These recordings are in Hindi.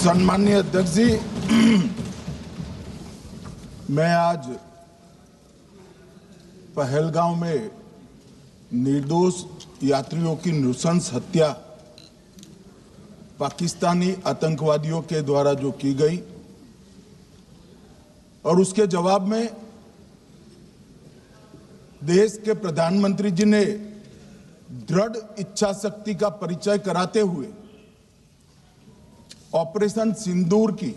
सम्माननीय अध्यक्ष जी, मैं आज पहलगांव में निर्दोष यात्रियों की नृशंस हत्या पाकिस्तानी आतंकवादियों के द्वारा जो की गई और उसके जवाब में देश के प्रधानमंत्री जी ने दृढ़ इच्छा शक्ति का परिचय कराते हुए ऑपरेशन सिंदूर की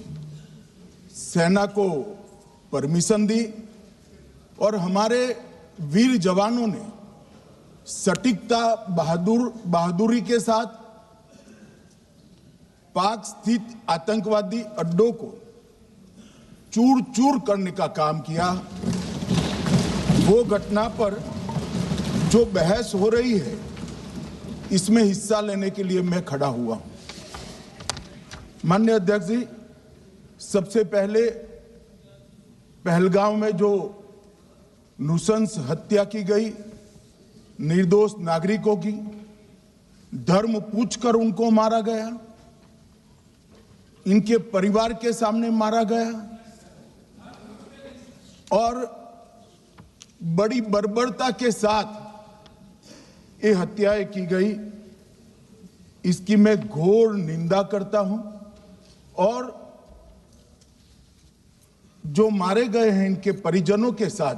सेना को परमिशन दी और हमारे वीर जवानों ने सटीकता बहादुरी के साथ पाक स्थित आतंकवादी अड्डों को चूर चूर करने का काम किया। वो घटना पर जो बहस हो रही है, इसमें हिस्सा लेने के लिए मैं खड़ा हुआ हूं। माननीय अध्यक्ष जी, सबसे पहले पहलगांव में जो नृशंस हत्या की गई निर्दोष नागरिकों की, धर्म पूछकर उनको मारा गया, इनके परिवार के सामने मारा गया और बड़ी बर्बरता के साथ ये हत्याएं की गई, इसकी मैं घोर निंदा करता हूं। और जो मारे गए हैं इनके परिजनों के साथ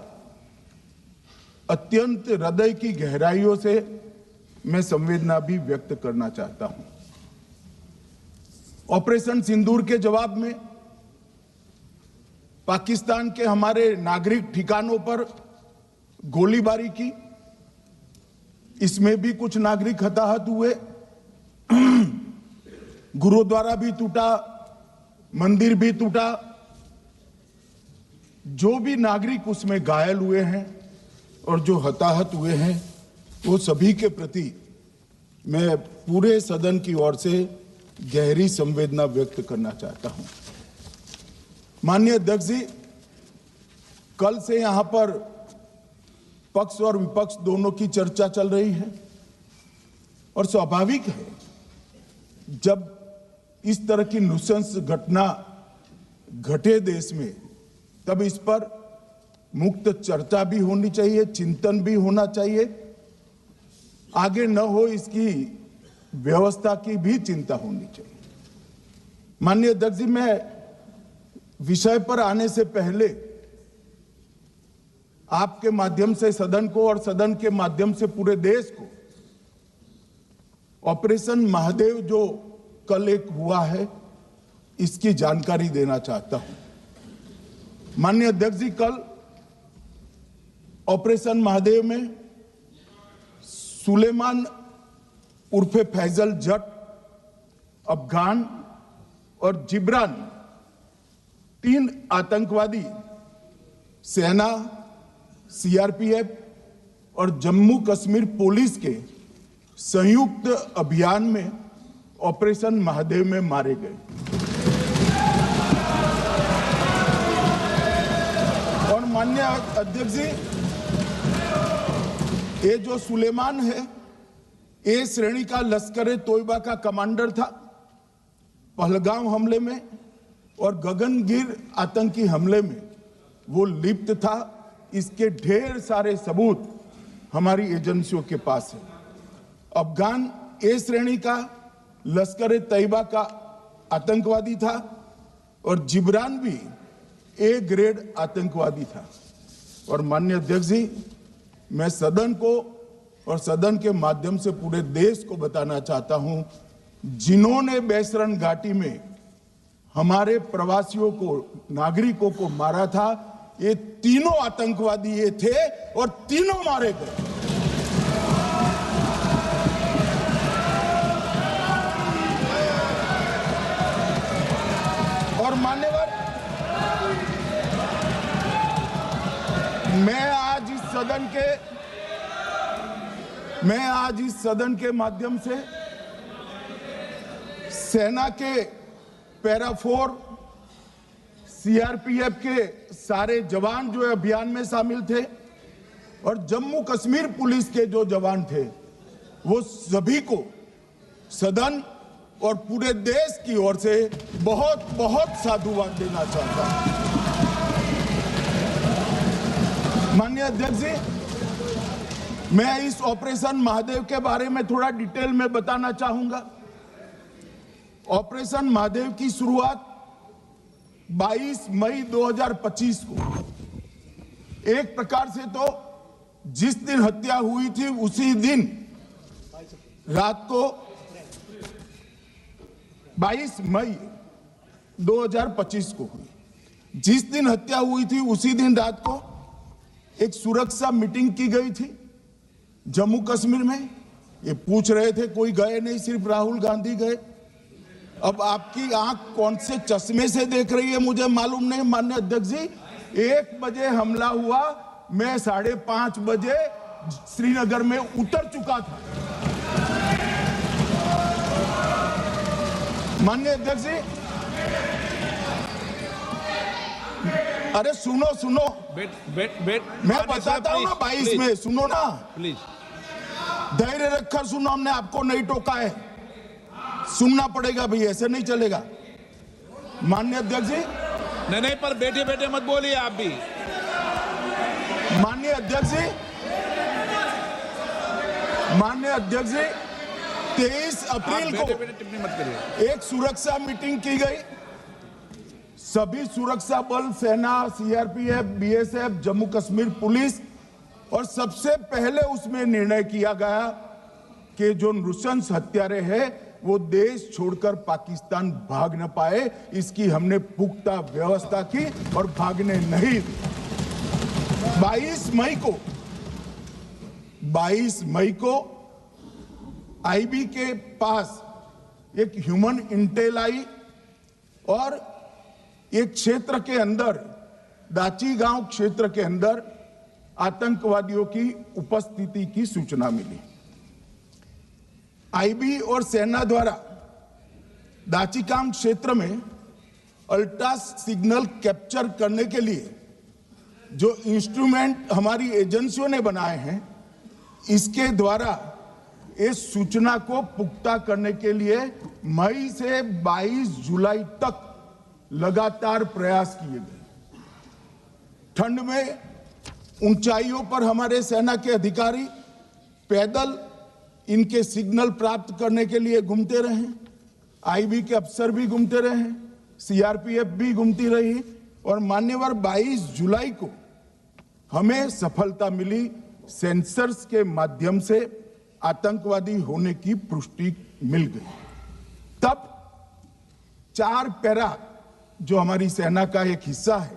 अत्यंत हृदय की गहराइयों से मैं संवेदना भी व्यक्त करना चाहता हूं। ऑपरेशन सिंदूर के जवाब में पाकिस्तान के हमारे नागरिक ठिकानों पर गोलीबारी की, इसमें भी कुछ नागरिक हताहत हुए, गुरुद्वारा भी टूटा, मंदिर भी टूटा। जो भी नागरिक उसमें घायल हुए हैं और जो हताहत हुए हैं, वो सभी के प्रति मैं पूरे सदन की ओर से गहरी संवेदना व्यक्त करना चाहता हूं। माननीय अध्यक्ष जी, कल से यहां पर पक्ष और विपक्ष दोनों की चर्चा चल रही है और स्वाभाविक है, जब इस तरह की नृशंस घटना घटे देश में, तब इस पर मुक्त चर्चा भी होनी चाहिए, चिंतन भी होना चाहिए, आगे न हो इसकी व्यवस्था की भी चिंता होनी चाहिए। माननीय अध्यक्ष जी, मैं विषय पर आने से पहले आपके माध्यम से सदन को और सदन के माध्यम से पूरे देश को ऑपरेशन महादेव जो कल एक हुआ है, इसकी जानकारी देना चाहता हूं। माननीय अध्यक्ष जी, कल ऑपरेशन महादेव में सुलेमान उर्फे फैजल जट, अफगान और जिब्रान, 3 आतंकवादी सेना, सीआरपीएफ और जम्मू कश्मीर पुलिस के संयुक्त अभियान में ऑपरेशन महादेव में मारे गए। और माननीय अध्यक्ष जी, ये जो सुलेमान है, ए श्रेणी का लश्कर तोयबा का कमांडर था पहलगाम हमले में, और गगनगिर आतंकी हमले में वो लिप्त था। इसके ढेर सारे सबूत हमारी एजेंसियों के पास है। अफगान ए श्रेणी का लश्कर तैयबा का आतंकवादी था और जिब्रान भी ए ग्रेड आतंकवादी था। और माननीय अध्यक्ष जी, मैं सदन को और सदन के माध्यम से पूरे देश को बताना चाहता हूं, जिन्होंने बैसरन घाटी में हमारे प्रवासियों को, नागरिकों को मारा था, ये तीनों आतंकवादी ये थे और तीनों मारे गए। और मान्यवर, मैं आज इस सदन के माध्यम से सेना के पैरा 4, सीआरपीएफ के सारे जवान जो अभियान में शामिल थे और जम्मू कश्मीर पुलिस के जो जवान थे, वो सभी को सदन और पूरे देश की ओर से बहुत बहुत साधुवाद देना चाहता हूं। माननीय अध्यक्ष जी, मैं इस ऑपरेशन महादेव के बारे में थोड़ा डिटेल में बताना चाहूंगा। ऑपरेशन महादेव की शुरुआत 22 मई 2025 को, एक प्रकार से तो जिस दिन हत्या हुई थी उसी दिन रात को 22 मई 2025 को हुई। जिस दिन हत्या हुई थी उसी दिन रात को एक सुरक्षा मीटिंग की गई थी जम्मू कश्मीर में। ये पूछ रहे थे कोई गए नहीं, सिर्फ राहुल गांधी गए। अब आपकी आंख कौन से चश्मे से देख रही है मुझे मालूम नहीं। माननीय अध्यक्ष जी, 1 बजे हमला हुआ, मैं 5:30 बजे श्रीनगर में उतर चुका था। माननीय अध्यक्ष जी, अरे सुनो सुनो, मैं बताता हूँ ना 22 में, सुनो ना प्लीज, धैर्य रखकर सुनो। हमने आपको नहीं टोका है, सुनना पड़ेगा भाई, ऐसे नहीं चलेगा। माननीय अध्यक्ष जी, नहीं, पर बैठे बैठे मत बोलिए आप भी। माननीय अध्यक्ष जी, 23 अप्रैल को टिप्पणी मत करिए। एक सुरक्षा मीटिंग की गई। सभी सुरक्षा बल, सेना, CRPF, BSF, Jammu Kashmir police, और सबसे पहले उसमें निर्णय किया गया कि जो नृशंस हत्यारे हैं वो देश छोड़कर पाकिस्तान भाग न पाए, इसकी हमने पुख्ता व्यवस्था की और भागने नहीं दी। 22 मई को आईबी के पास एक ह्यूमन इंटेल आई और एक क्षेत्र के अंदर, दाची गांव क्षेत्र के अंदर आतंकवादियों की उपस्थिति की सूचना मिली। आईबी और सेना द्वारा दाचीकाम क्षेत्र में अल्ट्रा सिग्नल कैप्चर करने के लिए जो इंस्ट्रूमेंट हमारी एजेंसियों ने बनाए हैं, इसके द्वारा इस सूचना को पुख्ता करने के लिए मई से 22 जुलाई तक लगातार प्रयास किए गए। ठंड में ऊंचाइयों पर हमारे सेना के अधिकारी पैदल इनके सिग्नल प्राप्त करने के लिए घूमते रहे, आईबी के अफसर भी घूमते रहे, सीआरपीएफ भी घूमती रही, और मान्यवर 22 जुलाई को हमें सफलता मिली। सेंसर्स के माध्यम से आतंकवादी होने की पुष्टि मिल गई। तब 4 पैरा जो हमारी सेना का एक हिस्सा है,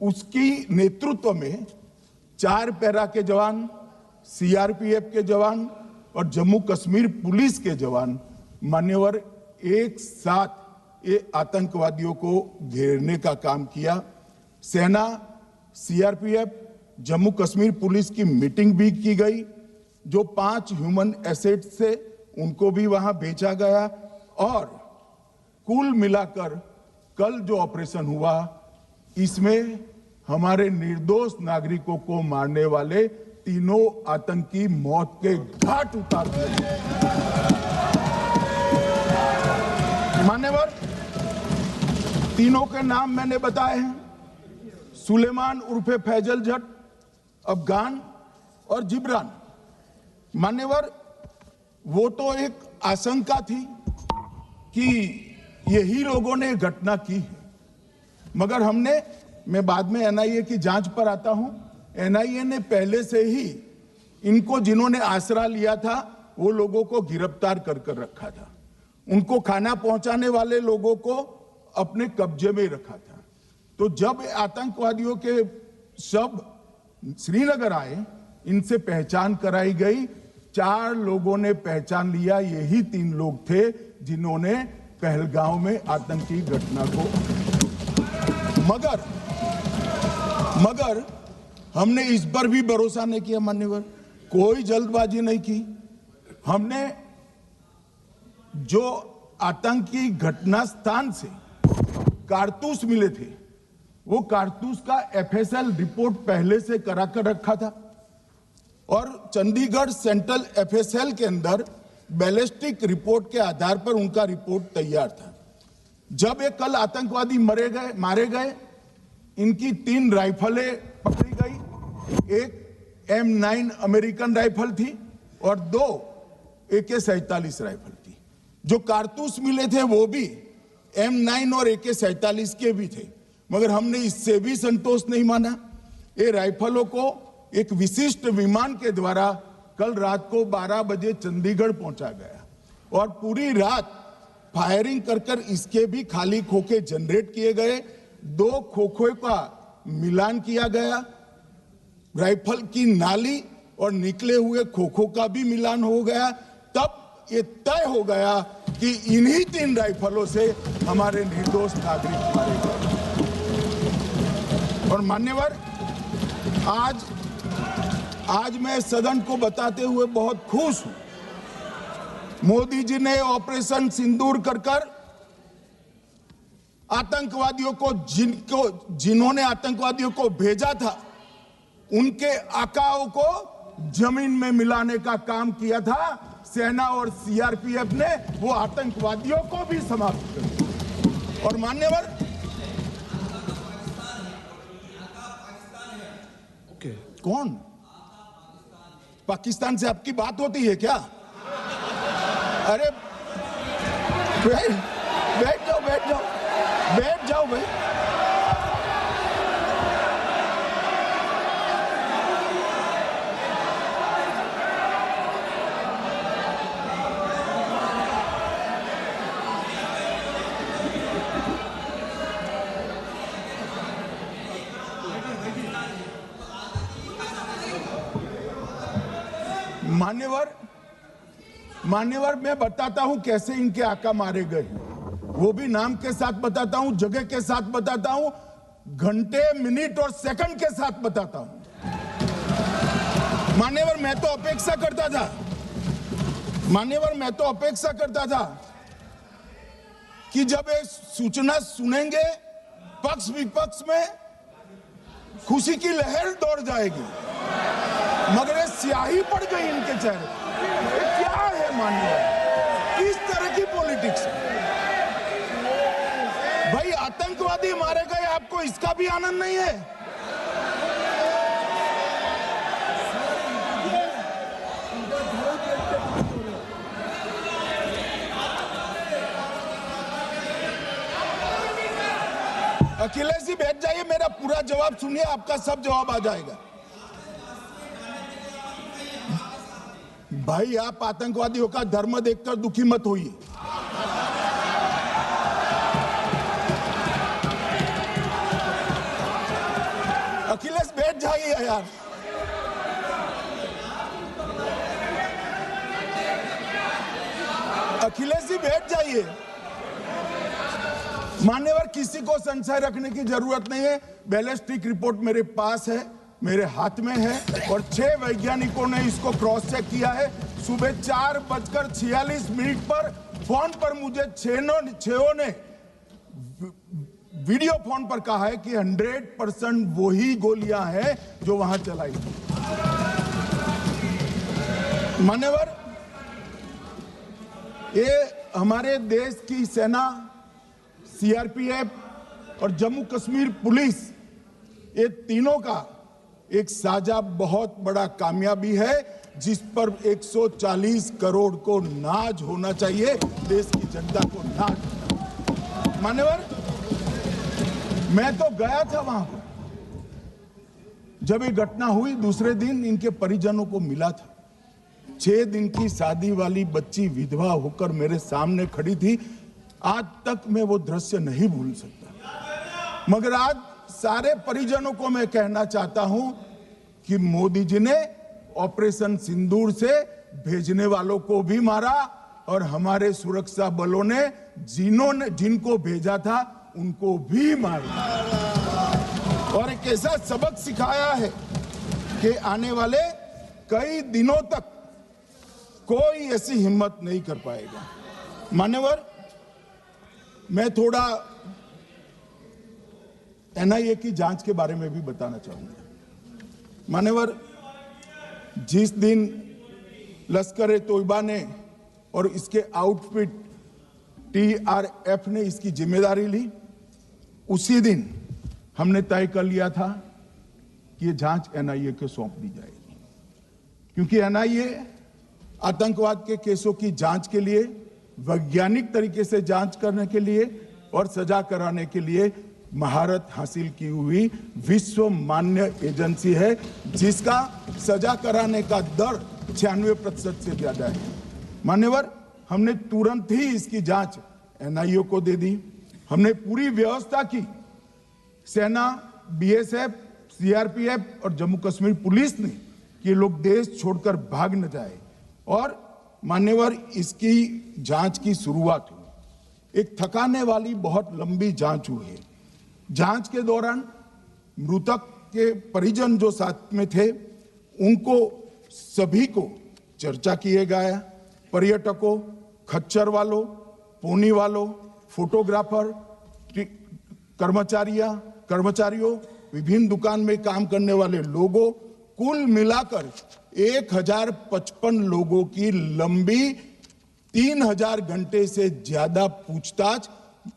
उसकी नेतृत्व में 4 पैरा के जवान, सीआरपीएफ के जवान और जम्मू कश्मीर पुलिस के जवान मान्यवर एक साथ ये आतंकवादियों को घेरने का काम किया। सेना, सीआरपीएफ, जम्मू कश्मीर पुलिस की मीटिंग भी की गई। जो 5 ह्यूमन एसेट से उनको भी वहां भेजा गया, और कुल मिलाकर कल जो ऑपरेशन हुआ, इसमें हमारे निर्दोष नागरिकों को मारने वाले तीनों आतंकी मौत के घाट उतार दिए। मान्यवर, तीनों के नाम मैंने बताए हैं, सुलेमान उर्फे फैजल जट, अफगान और जिब्रान। मान्यवर, वो तो एक आशंका थी कि यही लोगों ने घटना की है, मगर मैं बाद में एनआईए की जांच पर आता हूं, एनआईए ने पहले से ही इनको, जिन्होंने आसरा लिया था, वो लोगों को गिरफ्तार कर रखा था। उनको खाना पहुंचाने वाले लोगों को अपने कब्जे में रखा था। तो जब आतंकवादियों के शव श्रीनगर आए, इनसे पहचान कराई गई। 4 लोगों ने पहचान लिया, यही 3 लोग थे जिन्होंने पहलगांव में आतंकी घटना को। मगर हमने इस पर भी भरोसा नहीं किया मान्यवर, कोई जल्दबाजी नहीं की। हमने जो आतंकी घटना स्थान से कारतूस मिले थे, वो कारतूस का एफएसएल रिपोर्ट पहले से करा कर रखा था, और चंडीगढ़ सेंट्रल एफएसएल के अंदर बैलिस्टिक रिपोर्ट के आधार पर उनका रिपोर्ट तैयार था। जब ये कल आतंकवादी मारे गए, इनकी 3 राइफलें पकड़ी गई। एक M9 अमेरिकन राइफल थी और 2 AK-47 राइफल थी। जो कारतूस मिले थे वो भी M9 और AK-47 के भी थे, मगर हमने इससे भी संतोष नहीं माना। ये राइफलों को एक विशिष्ट विमान के द्वारा कल रात को 12 बजे चंडीगढ़ पहुंचा गया और पूरी रात फायरिंग कर इसके भी खाली खोखे जनरेट किए गए। 2 खोखों का मिलान किया गया, राइफल की नाली और निकले हुए खोखों का भी मिलान हो गया। तब ये तय हो गया कि इन्हीं 3 राइफलों से हमारे निर्दोष नागरिक मारे गए। और मान्यवर, आज मैं सदन को बताते हुए बहुत खुश हूं। मोदी जी ने ऑपरेशन सिंदूर कर आतंकवादियों को जिन्होंने आतंकवादियों को भेजा था, उनके आकाओं को जमीन में मिलाने का काम किया था। सेना और CRPF ने वो आतंकवादियों को भी समाप्त कर दिया। और मान्यवर, कौन पाकिस्तान से आपकी बात होती है क्या? अरे बैठ जाओ भाई। मान्यवर, मैं बताता हूं कैसे इनके आका मारे गए, वो भी नाम के साथ बताता हूं, जगह के साथ बताता हूं, घंटे, मिनट और सेकंड के साथ बताता हूं। मान्यवर, मैं तो अपेक्षा करता था कि जब ये सूचना सुनेंगे पक्ष विपक्ष में खुशी की लहर दौड़ जाएगी, मगर ये स्याही पड़ गई इनके चेहरे। ये क्या है मान्यवर? किस तरह की पॉलिटिक्स है भाई? आतंकवादी मारे गए, आपको इसका भी आनंद नहीं है? अखिलेश जी बैठ जाइए, मेरा पूरा जवाब सुनिए, आपका सब जवाब आ जाएगा। भाई, आप आतंकवादियों का धर्म देखकर दुखी मत होइए। अखिलेश बैठ जाइए यार। अखिलेश जी बैठ जाइए। मान्यवर, किसी को संशय रखने की जरूरत नहीं है। बैलिस्टिक रिपोर्ट मेरे पास है, मेरे हाथ में है और 6 वैज्ञानिकों ने इसको क्रॉस चेक किया है। सुबह 4:46 पर फोन पर मुझे 6 ने वीडियो फोन पर कहा है कि 100% वही गोलियां हैं जो वहां चलाई थी। मान्यवर, ये हमारे देश की सेना, CRPF और जम्मू कश्मीर पुलिस, ये तीनों का एक साझा बहुत बड़ा कामयाबी है, जिस पर 140 करोड़ को नाज होना चाहिए, देश की जनता को नाज। मान्यवर, मैं तो गया था वहां पर जब ये घटना हुई। दूसरे दिन इनके परिजनों को मिला था। 6 दिन की शादी वाली बच्ची विधवा होकर मेरे सामने खड़ी थी। आज तक मैं वो दृश्य नहीं भूल सकता। मगर आज सारे परिजनों को मैं कहना चाहता हूं कि मोदी जी ने ऑपरेशन सिंदूर से भेजने वालों को भी मारा और हमारे सुरक्षा बलों ने जिनको भेजा था उनको भी मारा और एक ऐसा सबक सिखाया है कि आने वाले कई दिनों तक कोई ऐसी हिम्मत नहीं कर पाएगा। मान्यवर, मैं थोड़ा NIA की जांच के बारे में भी बताना चाहूंगा। मान्यवर, जिस दिन लश्कर-ए-तोयबा ने और इसके आउटफिट TRF ने इसकी जिम्मेदारी ली, उसी दिन हमने तय कर लिया था कि ये जांच NIA को सौंप दी जाएगी, क्योंकि NIA आतंकवाद के केसों की जांच के लिए, वैज्ञानिक तरीके से जांच करने के लिए और सजा कराने के लिए महारत हासिल की हुई विश्व मान्य एजेंसी है, जिसका सजा कराने का दर 96% से ज्यादा है। मान्यवर, हमने तुरंत ही इसकी जांच NIA को दे दी। हमने पूरी व्यवस्था की। सेना, BSF, CRPF और जम्मू कश्मीर पुलिस ने कि लोग देश छोड़कर भाग न जाए, और मान्यवर इसकी जांच की शुरुआत हुई। एक थकाने वाली बहुत लंबी जांच हुई है। जांच के दौरान मृतक के परिजन जो साथ में थे, उनको सभी को चर्चा किए गया। पर्यटकों, खच्चर वालों, पोनी वालों, फोटोग्राफर, कर्मचारियों, विभिन्न दुकान में काम करने वाले लोगों, कुल मिलाकर 1055 लोगों की लंबी 3000 घंटे से ज्यादा पूछताछ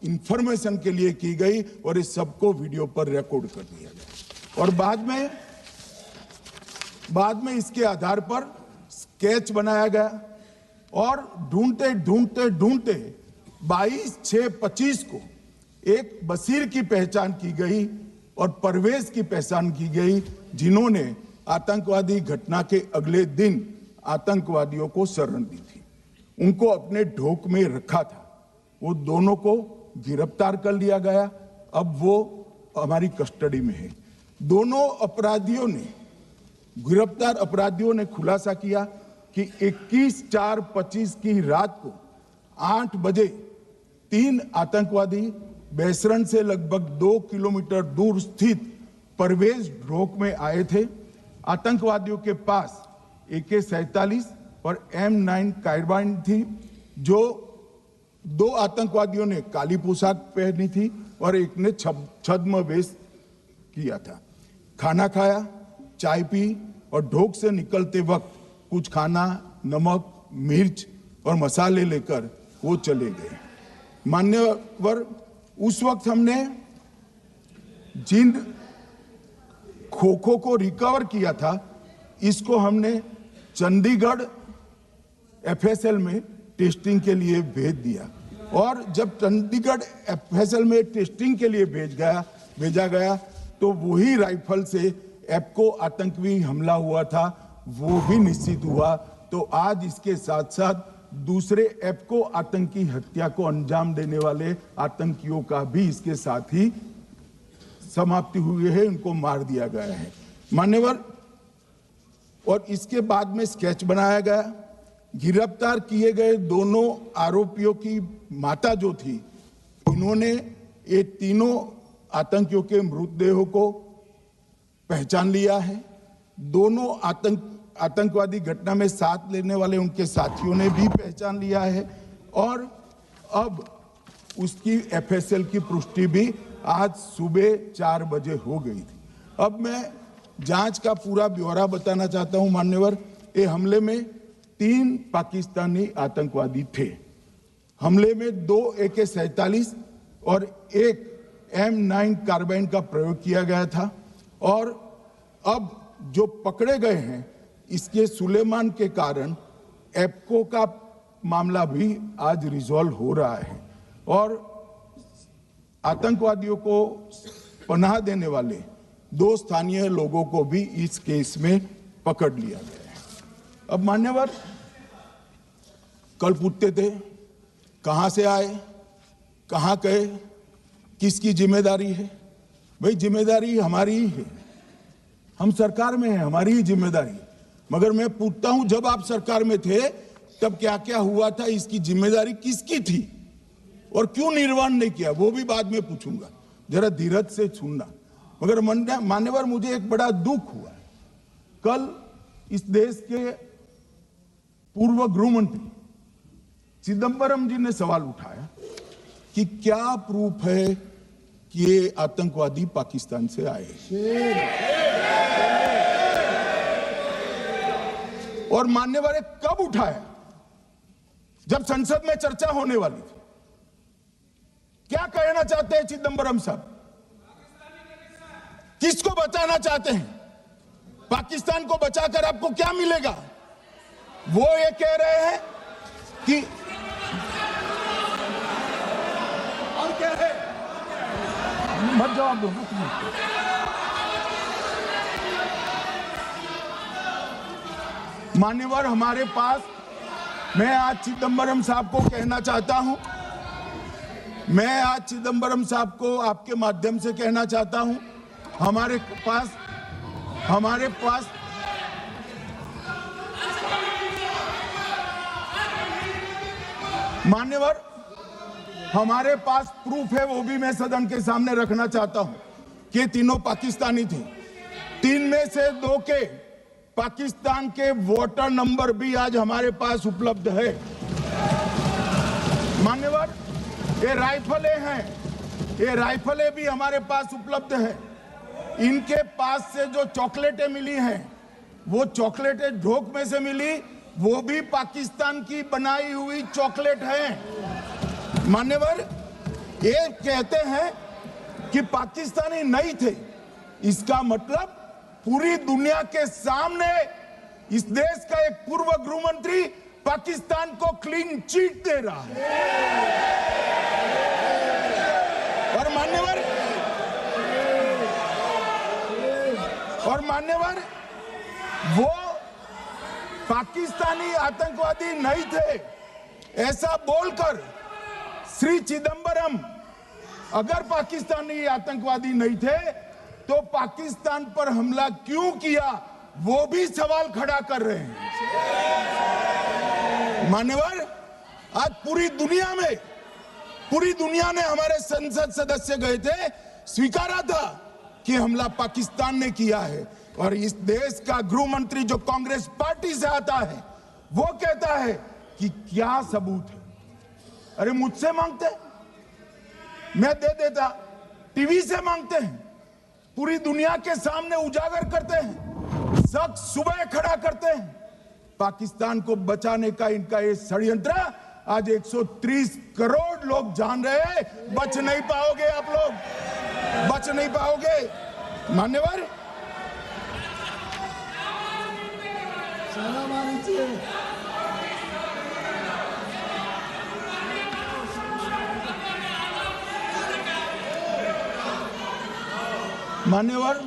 इंफॉर्मेशन के लिए की गई, और इस सबको वीडियो पर रिकॉर्ड कर दिया गया। और बाद में इसके आधार पर स्केच बनाया गया, और ढूंढते 22/6/25 को एक बशीर की पहचान की गई और परवेज की पहचान की गई, जिन्होंने आतंकवादी घटना के अगले दिन आतंकवादियों को शरण दी थी। उनको अपने ढोक में रखा था। वो दोनों को गिरफ्तार कर लिया गया। अब वो हमारी कस्टडी में है। दोनों गिरफ्तार अपराधियों ने खुलासा किया कि 21/4/25 की रात को 8 बजे 3 आतंकवादी बेसरण से लगभग 2 किलोमीटर दूर स्थित परवेज ढोक में आए थे। आतंकवादियों के पास AK-47 और M9 कार्बाइन थी। जो 2 आतंकवादियों ने काली पोशाक पहनी थी और एक ने छद्म वेश किया था। खाना खाया, चाय पी और ढोक से निकलते वक्त कुछ खाना, नमक, मिर्च और मसाले लेकर वो चले गए। मान्यवर, उस वक्त हमने जिन खोखों को रिकवर किया था, इसको हमने चंडीगढ़ FSL में टेस्टिंग के लिए भेज दिया, और जब चंडीगढ़ FSL में टेस्टिंग के लिए भेजा गया तो वही राइफल से एप्को आतंकी हमला हुआ था, वो भी निश्चित हुआ। तो आज इसके साथ साथ दूसरे एप्को आतंकी हत्या को अंजाम देने वाले आतंकियों का भी इसके साथ ही समाप्ति हुई है, उनको मार दिया गया है। मान्यवर, और इसके बाद में स्केच बनाया गया। गिरफ्तार किए गए दोनों आरोपियों की माता जो थी, इन्होंने ये तीनों आतंकियों के मृतदेहों को पहचान लिया है। दोनों आतंकवादी घटना में साथ लेने वाले उनके साथियों ने भी पहचान लिया है, और अब उसकी FSL की पुष्टि भी आज सुबह 4 बजे हो गई थी। अब मैं जांच का पूरा ब्यौरा बताना चाहता हूं। मान्यवर, ये हमले में 3 पाकिस्तानी आतंकवादी थे। हमले में 2 AK-47 और 1 M9 कार्बाइन का प्रयोग किया गया था, और अब जो पकड़े गए हैं, इसके सुलेमान के कारण एप्को का मामला भी आज रिजॉल्व हो रहा है, और आतंकवादियों को पनाह देने वाले 2 स्थानीय लोगों को भी इस केस में पकड़ लिया गया है। अब मान्यवर, कल पूछते थे कहां से आए, कहां गए, किसकी जिम्मेदारी है। भाई, जिम्मेदारी हमारी ही है। हम सरकार में हैं, हमारी ही जिम्मेदारी है। मगर मैं पूछता हूं, जब आप सरकार में थे तब क्या क्या हुआ था, इसकी जिम्मेदारी किसकी थी और क्यों निर्वहन नहीं किया, वो भी बाद में पूछूंगा। जरा धीरज से सुनना। मगर मान्यवर, मुझे एक बड़ा दुख हुआ है। कल इस देश के पूर्व गृह मंत्री चिदंबरम जी ने सवाल उठाया कि क्या प्रूफ है कि ये आतंकवादी पाकिस्तान से आए, और मान्यवर कब उठाया, जब संसद में चर्चा होने वाली थी। क्या कहना चाहते हैं चिदंबरम साहब? किसको बचाना चाहते हैं? पाकिस्तान को बचाकर आपको क्या मिलेगा? वो ये कह रहे हैं कि और क्या है, मत जवाब दो। मान्यवर, हमारे पास, मैं आज चिदंबरम साहब को कहना चाहता हूं, मैं आज चिदंबरम साहब को आपके माध्यम से कहना चाहता हूं, हमारे पास मान्यवर, हमारे पास प्रूफ है, वो भी मैं सदन के सामने रखना चाहता हूं कि तीनों पाकिस्तानी थे। 3 में से 2 के पाकिस्तान के वोटर नंबर भी आज हमारे पास उपलब्ध है। मान्यवर, ये राइफलें हैं, ये राइफलें भी हमारे पास उपलब्ध है। इनके पास से जो चॉकलेटें मिली हैं, वो चॉकलेटें ढोक में से मिली, वो भी पाकिस्तान की बनाई हुई चॉकलेट है। मान्यवर, ये कहते हैं कि पाकिस्तानी नहीं थे, इसका मतलब पूरी दुनिया के सामने इस देश का एक पूर्व गृह मंत्री पाकिस्तान को क्लीन चिट दे रहा है। और मान्यवर, वो पाकिस्तानी आतंकवादी नहीं थे, ऐसा बोलकर श्री चिदंबरम अगर पाकिस्तानी आतंकवादी नहीं थे तो पाकिस्तान पर हमला क्यों किया, वो भी सवाल खड़ा कर रहे हैं। मान्यवर, आज पूरी दुनिया ने हमारे संसद सदस्य गए थे, स्वीकारा था कि हमला पाकिस्तान ने किया है। और इस देश का गृह मंत्री जो कांग्रेस पार्टी से आता है, वो कहता है कि क्या सबूत है। अरे मुझसे मांगते, मैं दे देता, टीवी से मांगते हैं, पूरी दुनिया के सामने उजागर करते हैं, शख्स सुबह खड़ा करते हैं। पाकिस्तान को बचाने का इनका ये षड्यंत्र आज 130 करोड़ लोग जान रहे हैं। बच नहीं पाओगे आप लोग, बच नहीं पाओगे। मान्यवर, मान्यवर,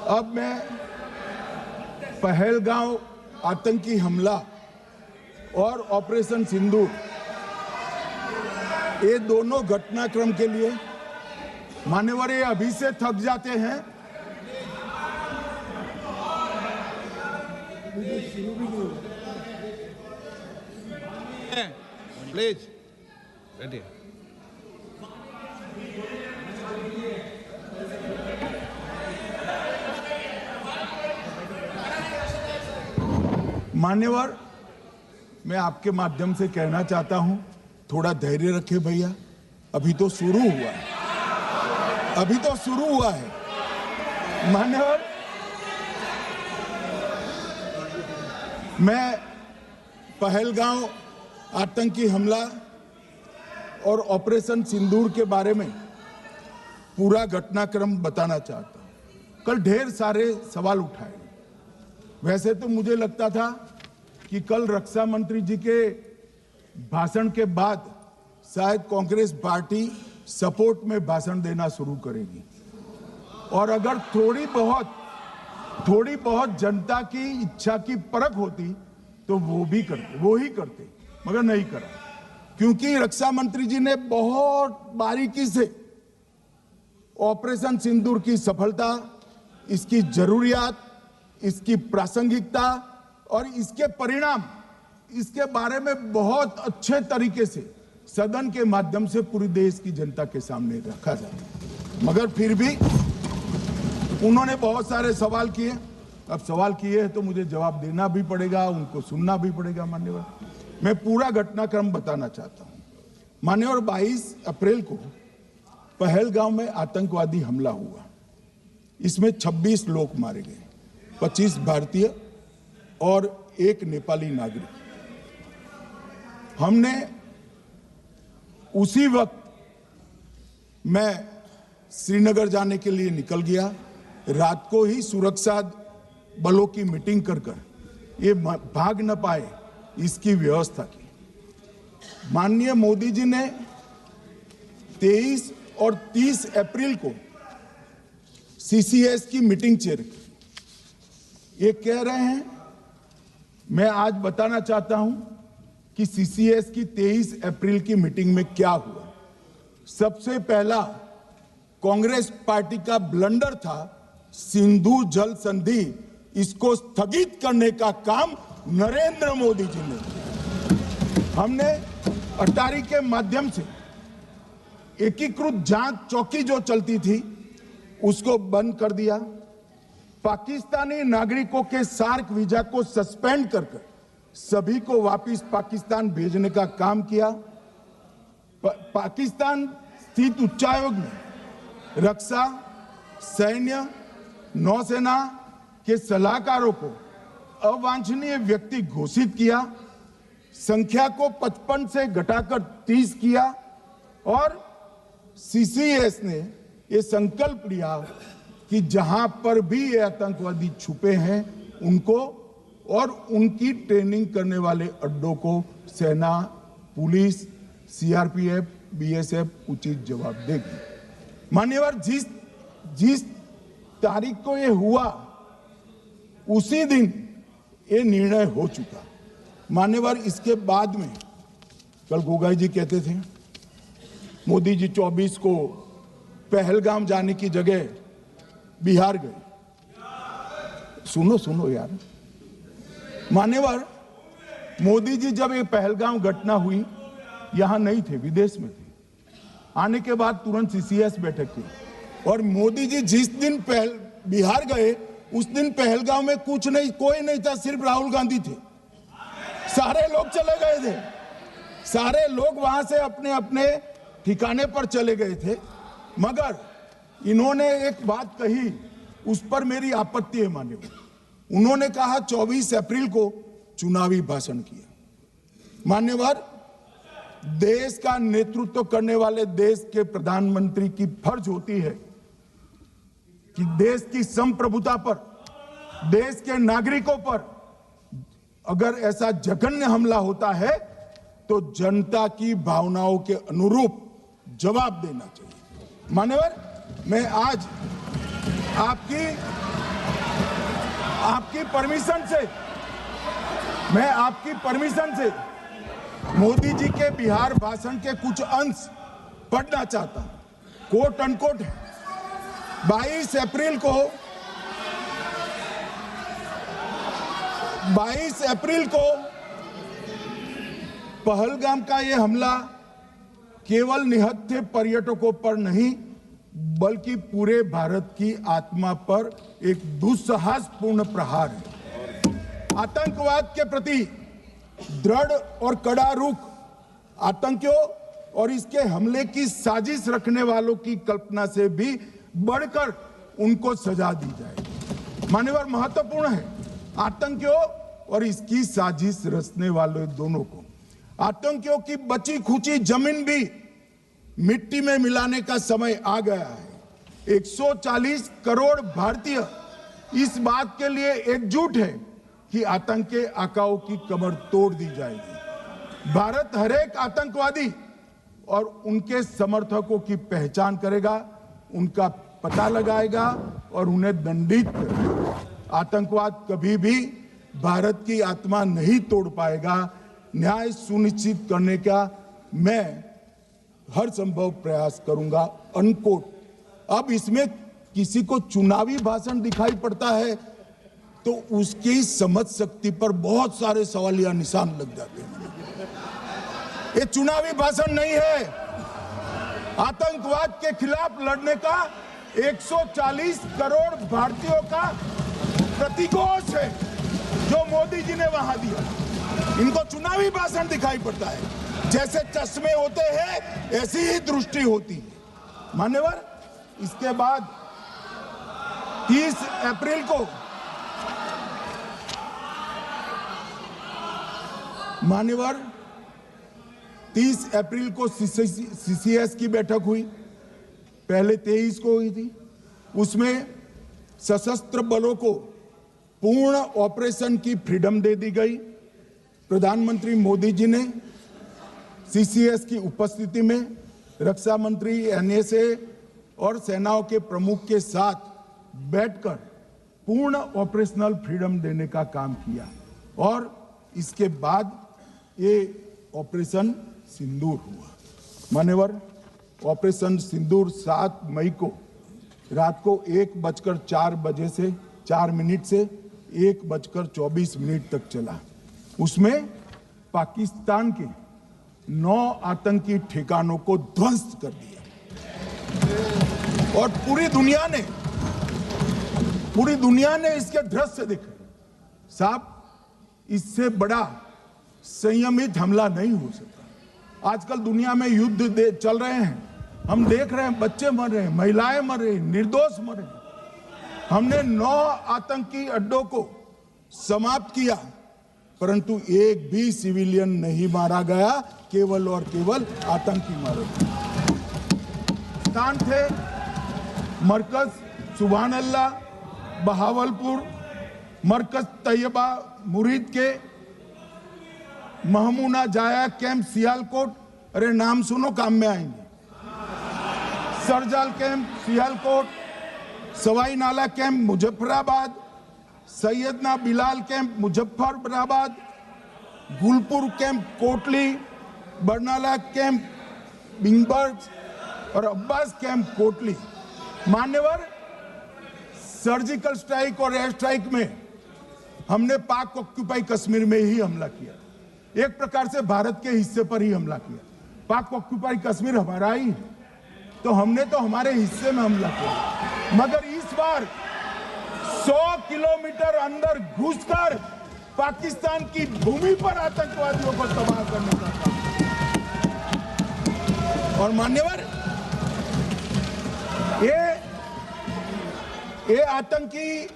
अब मैं पहलगांव आतंकी हमला और ऑपरेशन सिंदूर, ये दोनों घटनाक्रम के लिए मान्यवर ये अभी से थक जाते हैं। प्लीज बैठिए। मान्यवर, मैं आपके माध्यम से कहना चाहता हूं, थोड़ा धैर्य रखे भैया, अभी तो शुरू हुआ है, अभी तो शुरू हुआ है। मान्यवर, मैं पहलगांव आतंकी हमला और ऑपरेशन सिंदूर के बारे में पूरा घटनाक्रम बताना चाहता हूं। कल ढेर सारे सवाल उठाए। वैसे तो मुझे लगता था कि कल रक्षा मंत्री जी के भाषण के बाद शायद कांग्रेस पार्टी सपोर्ट में भाषण देना शुरू करेगी और अगर थोड़ी बहुत जनता की इच्छा की परख होती तो वो ही करते, मगर नहीं करा, क्योंकि रक्षा मंत्री जी ने बहुत बारीकी से ऑपरेशन सिंदूर की सफलता, इसकी जरूरियात, इसकी प्रासंगिकता और इसके परिणाम, इसके बारे में बहुत अच्छे तरीके से सदन के माध्यम से पूरी देश की जनता के सामने रखा जाता है। मगर फिर भी उन्होंने बहुत सारे सवाल किए अब सवाल किए हैं तो मुझे जवाब देना भी पड़ेगा, उनको सुनना भी पड़ेगा। मान्यवर, मैं पूरा घटनाक्रम बताना चाहता हूं। मान्यवर, 22 अप्रैल को पहलगांव में आतंकवादी हमला हुआ। इसमें 26 लोग मारे गए, 25 भारतीय और 1 नेपाली नागरिक। हमने उसी वक्त मैं श्रीनगर जाने के लिए निकल गया। रात को ही सुरक्षा बलों की मीटिंग कर ये भाग न पाए इसकी व्यवस्था की। माननीय मोदी जी ने 23 और 30 अप्रैल को सीसीएस की मीटिंग चेयर की। ये कह रहे हैं, मैं आज बताना चाहता हूं कि सीसीएस की 23 अप्रैल की मीटिंग में क्या हुआ। सबसे पहला कांग्रेस पार्टी का ब्लंडर था सिंधु जल संधि, इसको स्थगित करने का काम नरेंद्र मोदी जी ने किया। हमने अटारी के माध्यम से एकीकृत जांच चौकी जो चलती थी उसको बंद कर दिया। पाकिस्तानी नागरिकों के सार्क वीजा को सस्पेंड कर सभी को वापस पाकिस्तान भेजने का काम किया। पाकिस्तान स्थित उच्चायोग ने रक्षा, सैन्य, नौसेना के सलाहकारों को अवांछनीय व्यक्ति घोषित किया। संख्या को 55 से घटाकर 30 किया और सीसीएस ने ये संकल्प लिया कि जहां पर भी ये आतंकवादी छुपे हैं उनको और उनकी ट्रेनिंग करने वाले अड्डों को सेना, पुलिस, सीआरपीएफ, बीएसएफ उचित जवाब देगी। मान्यवर, जिस तारीख को ये हुआ उसी दिन ये निर्णय हो चुका। मान्यवर, इसके बाद में कल गोगाई जी कहते थे मोदी जी 24 को पहलगाम जाने की जगह बिहार गए। सुनो यार। मान्यवर, मोदी जी जब ये पहलगाम घटना हुई यहां नहीं थे, विदेश में थे। आने के बाद तुरंत सीसीएस बैठक की और मोदी जी जिस दिन बिहार गए उस दिन पहलगाम में कुछ नहीं, कोई नहीं था, सिर्फ राहुल गांधी थे। सारे लोग चले गए थे, सारे लोग वहां से अपने अपने ठिकाने पर चले गए थे। मगर इन्होंने एक बात कही, उस पर मेरी आपत्ति है। मान्यवर, उन्होंने कहा 24 अप्रैल को चुनावी भाषण किया। मान्यवर, देश का नेतृत्व करने वाले देश के प्रधानमंत्री की फर्ज होती है कि देश की संप्रभुता पर, देश के नागरिकों पर अगर ऐसा जघन्य हमला होता है तो जनता की भावनाओं के अनुरूप जवाब देना चाहिए। मान्यवर, मैं आज आपकी परमिशन से मोदी जी के बिहार भाषण के कुछ अंश पढ़ना चाहता हूं। कोट अनकोट है। 22 अप्रैल को पहलगाम का यह हमला केवल निहत्थे पर्यटकों पर नहीं बल्कि पूरे भारत की आत्मा पर एक दुस्साहसपूर्ण प्रहार है। आतंकवाद के प्रति दृढ़ और कड़ा रुख, आतंकियों और इसके हमले की साजिश रखने वालों की कल्पना से भी बढ़कर उनको सजा दी जाए। मान्यवर, महत्वपूर्ण है आतंकियों और इसकी साजिश रचने वाले दोनों को। आतंकियों की बची खुची जमीन भी मिट्टी में मिलाने का समय आ गया है। 140 करोड़ भारतीय इस बात के लिए एकजुट है कि आतंक के आकाओं की कमर तोड़ दी जाएगी। भारत हर एक आतंकवादी और उनके समर्थकों की पहचान करेगा, उनका पता लगाएगा और उन्हें दंडित करेगा। आतंकवाद कभी भी भारत की आत्मा नहीं तोड़ पाएगा। न्याय सुनिश्चित करने का मैं हर संभव प्रयास करूंगा। अनकोट। अब इसमें किसी को चुनावी भाषण दिखाई पड़ता है तो उसकी समझ शक्ति पर बहुत सारे सवालिया निशान लग जाते हैं। ये चुनावी भाषण नहीं है। आतंकवाद के खिलाफ लड़ने का 140 करोड़ भारतीयों का प्रतिघोष है जो मोदी जी ने वहां दिया। इनको चुनावी भाषण दिखाई पड़ता है, जैसे चश्मे होते हैं ऐसी ही दृष्टि होती है। मान्यवर, इसके बाद 30 अप्रैल को मान्यवर 30 अप्रैल को सीसीएस की बैठक हुई, पहले 23 को हुई थी। उसमें सशस्त्र बलों को पूर्ण ऑपरेशन की फ्रीडम दे दी गई। प्रधानमंत्री मोदी जी ने सीसीएस की उपस्थिति में रक्षा मंत्री, एनएसए और सेनाओं के प्रमुख के साथ बैठकर पूर्ण ऑपरेशनल फ्रीडम देने का काम किया और इसके बाद ये ऑपरेशन सिंदूर हुआ। मान्यवर, ऑपरेशन सिंदूर 7 मई को रात को 1:04 से 4 मिनट से 1:24 तक चला। उसमें पाकिस्तान के 9 आतंकी ठिकानों को ध्वस्त कर दिया और पूरी दुनिया ने इसके दृश्य देखे। साहब, इससे बड़ा संयमित हमला नहीं हो सकता। आजकल दुनिया में युद्ध चल रहे हैं, हम देख रहे हैं, बच्चे मर रहे हैं, महिलाएं मर रही, निर्दोष मर रहे हैं। हमने 9 आतंकी अड्डों को समाप्त किया, परंतु एक भी सिविलियन नहीं मारा गया, केवल और केवल आतंकी मारे। स्थान थे मरकज सुभान अल्लाह बहावलपुर, मरकज तैयबा मुरीद के, महमूना जाया कैंप सियालकोट, अरे नाम सुनो काम में आएंगे, सरजाल camp Sialkot, Sawai Nala camp Muzaffarabad, Syedna Bilal camp Muzaffarabad, Gulpur camp Kotli, Barnala camp बिंगबर्ग और अब्बास कैंप कोटली। मान्यवर, सर्जिकल स्ट्राइक और एयर स्ट्राइक में हमने पाक ऑक्यूपाई कश्मीर में ही हमला किया, एक प्रकार से भारत के हिस्से पर ही हमला किया। पाक ऑक्यूपाई कश्मीर हमारा ही है, तो हमने तो हमारे हिस्से में हमला किया। मगर इस बार 100 किलोमीटर अंदर घुसकर पाकिस्तान की भूमि पर आतंकवादियों को तबाह करने का काम। और मान्यवर, ये आतंकी